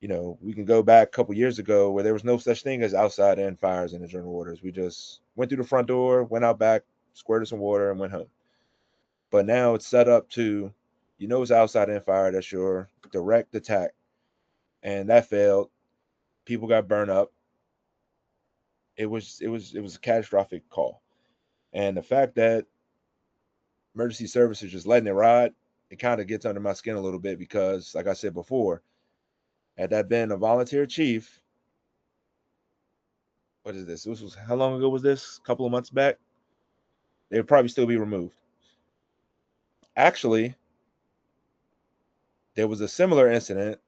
We can go back a couple years ago where there was no such thing as outside in fires in the general orders. We just went through the front door, went out back, squirted some water, and went home. But now it's set up to, it's outside in fire. That's your direct attack. And that failed. People got burned up. It was a catastrophic call. And the fact that emergency services just letting it ride, it kind of gets under my skin a little bit because, like I said before, had that been a volunteer chief, what is this? This was, how long ago was this? A couple of months back? They would probably still be removed. Actually, there was a similar incident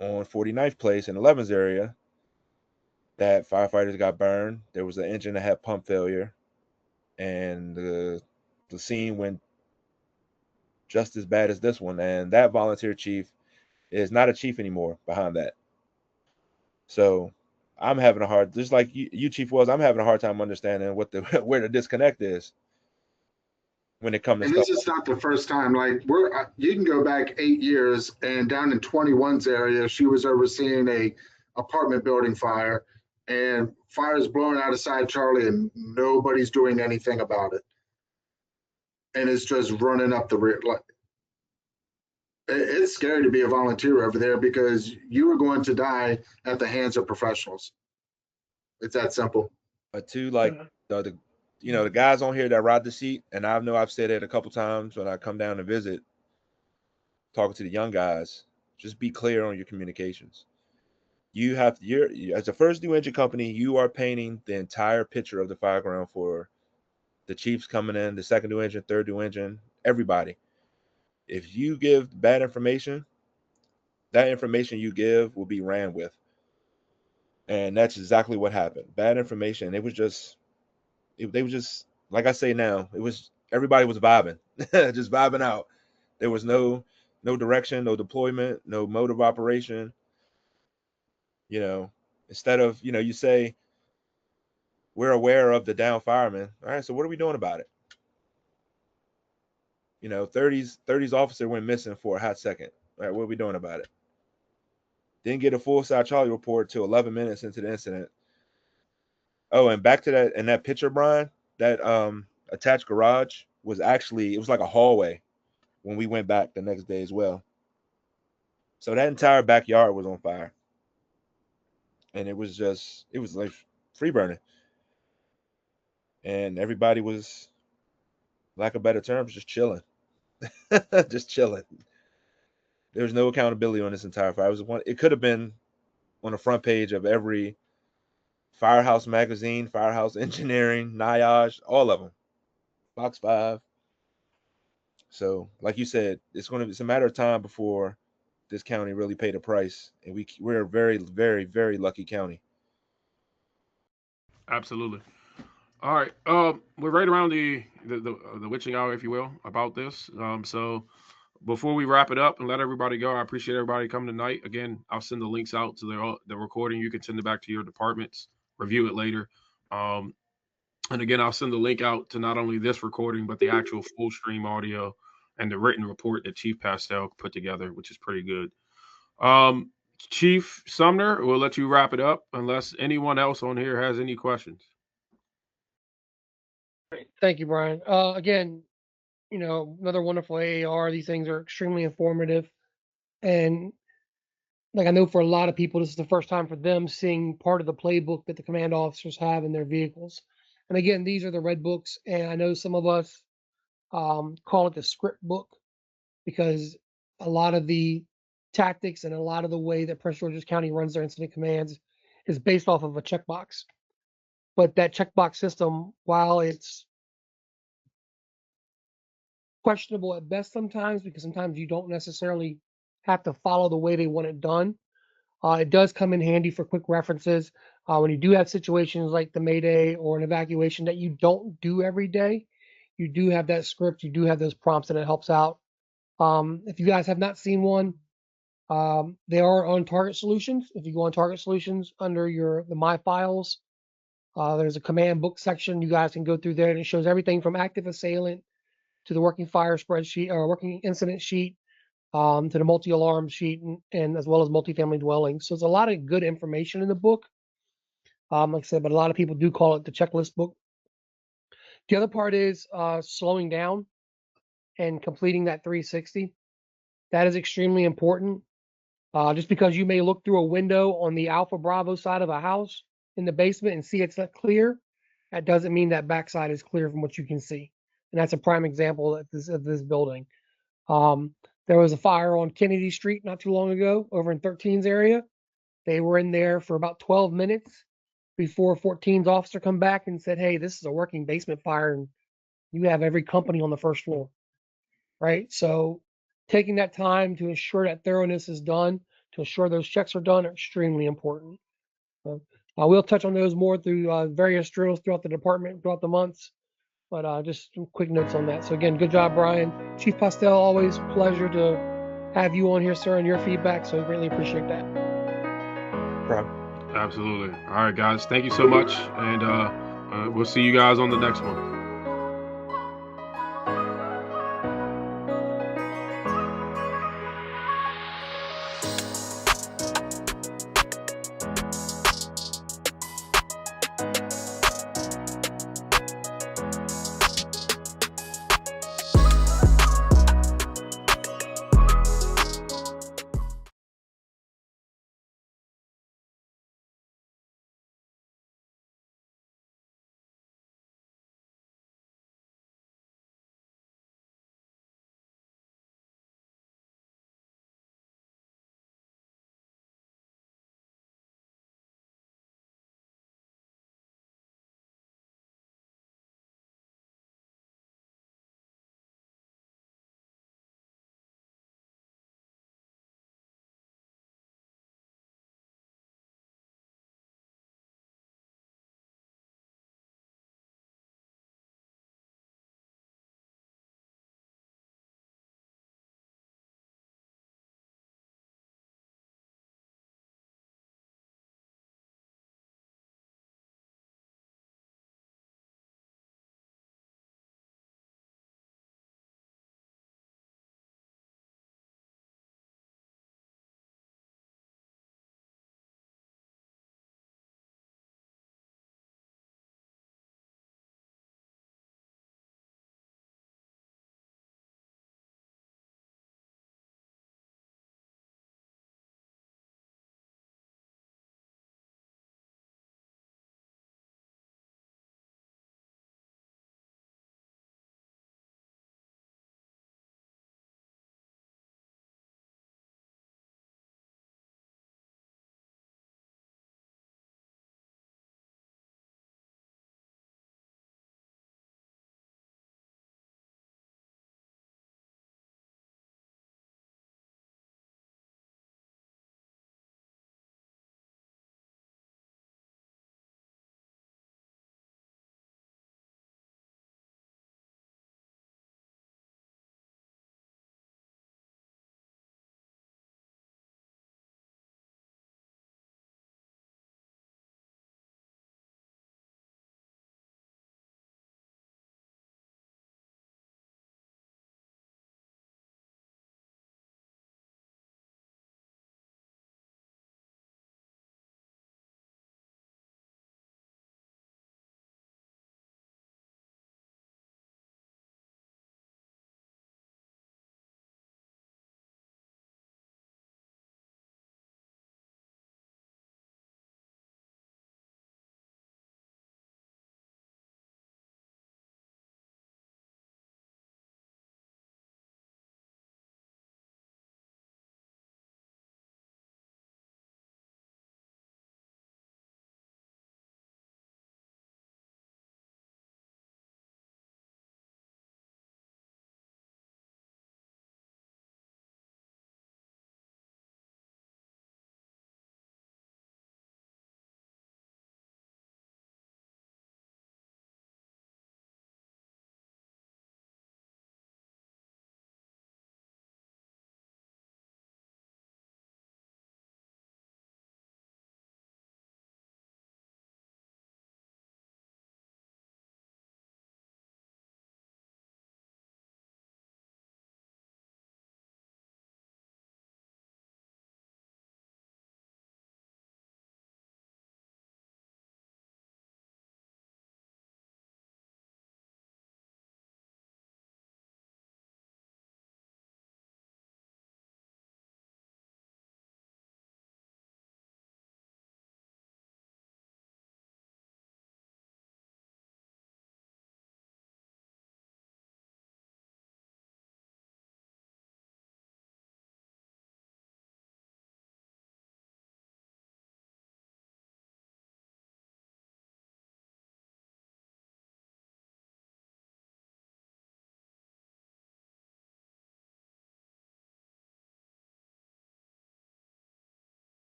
on 49th Place in 11th area that firefighters got burned. There was an engine that had pump failure, and the scene went just as bad as this one. And that volunteer chief is not a chief anymore behind that. So I'm having a hard, just like you Chief Wells, I'm having a hard time understanding what the where the disconnect is when it comes to And stuff. this is not the first time. Like you can go back 8 years, and down in 21's area, she was overseeing a apartment building fire, and fire's blowing out of side Charlie, and nobody's doing anything about it. And it's just running up the rear. Like, it's scary to be a volunteer over there because you are going to die at the hands of professionals. It's that simple. But too, like the the guys on here that ride the seat, and I know I've said it a couple times when I come down to visit, talking to the young guys, just be clear on your communications. You have you're as a first due engine company, you are painting the entire picture of the fireground for the chiefs coming in, the second due engine, third due engine, everybody. If you give bad information, that information you give will be ran with. And that's exactly what happened. Bad information. It was just, they were just, like I say now, it was, everybody was vibing, just vibing out. There was no direction, no deployment, no mode of operation. Instead of, you say, we're aware of the down fireman. All right, so what are we doing about it? 30's officer went missing for a hot second. All right, what are we doing about it? Didn't get a full South Charlie report till 11 minutes into the incident. Oh, and back to that, and that picture, Brian, that attached garage was actually, it was like a hallway when we went back the next day as well. So that entire backyard was on fire. And it was like free burning. And everybody was, lack of better terms, just chilling. Just chilling. There's no accountability on this entire fire. It could have been on the front page of every Firehouse magazine, Firehouse Engineering, NIOSH, all of them. Fox 5. So, like you said, it's a matter of time before this county really paid a price, and we're a very, very, very lucky county. Absolutely. All right. We're right around the witching hour, if you will, about this. So before we wrap it up and let everybody go, I appreciate everybody coming tonight. Again, I'll send the links out to the recording. You can send it back to your departments, review it later. Um, and again, I'll send the link out to not only this recording, but the actual full stream audio and the written report that Chief Pastel put together, which is pretty good. Um, Chief Sumner, we'll let you wrap it up unless anyone else on here has any questions. Thank you, Brian. Again, another wonderful AAR. These things are extremely informative. And like I know for a lot of people, this is the first time for them seeing part of the playbook that the command officers have in their vehicles. And again, these are the red books. And I know some of us call it the script book because a lot of the tactics and a lot of the way that Prince George's County runs their incident commands is based off of a checkbox. But that checkbox system, while it's questionable at best sometimes, because sometimes you don't necessarily have to follow the way they want it done, it does come in handy for quick references when you do have situations like the Mayday or an evacuation that you don't do every day. You do have that script, you do have those prompts, and it helps out. If you guys have not seen one, they are on Target Solutions. If you go on Target Solutions under the My Files, there's a command book section. You guys can go through there, and it shows everything from active assailant to the working fire spreadsheet or working incident sheet, to the multi-alarm sheet, and as well as multifamily dwellings. So there's a lot of good information in the book. Like I said, but a lot of people do call it the checklist book. The other part is slowing down and completing that 360. That is extremely important. Just because you may look through a window on the Alpha Bravo side of a house in the basement and see it's not clear, that doesn't mean that backside is clear from what you can see. and that's a prime example of this building. There was a fire on Kennedy Street not too long ago over in 13's area. They were in there for about 12 minutes before 14's officer come back and said, "Hey, this is a working basement fire, and you have every company on the first floor." Right? So taking that time to ensure that thoroughness is done, to ensure those checks are done, are extremely important. We'll touch on those more through various drills throughout the department, throughout the months, but just some quick notes on that. So again, good job, Brian. Chief Postel, always pleasure to have you on here, sir, and your feedback. So greatly appreciate that. Problem. Absolutely. All right, guys. Thank you so much. And we'll see you guys on the next one.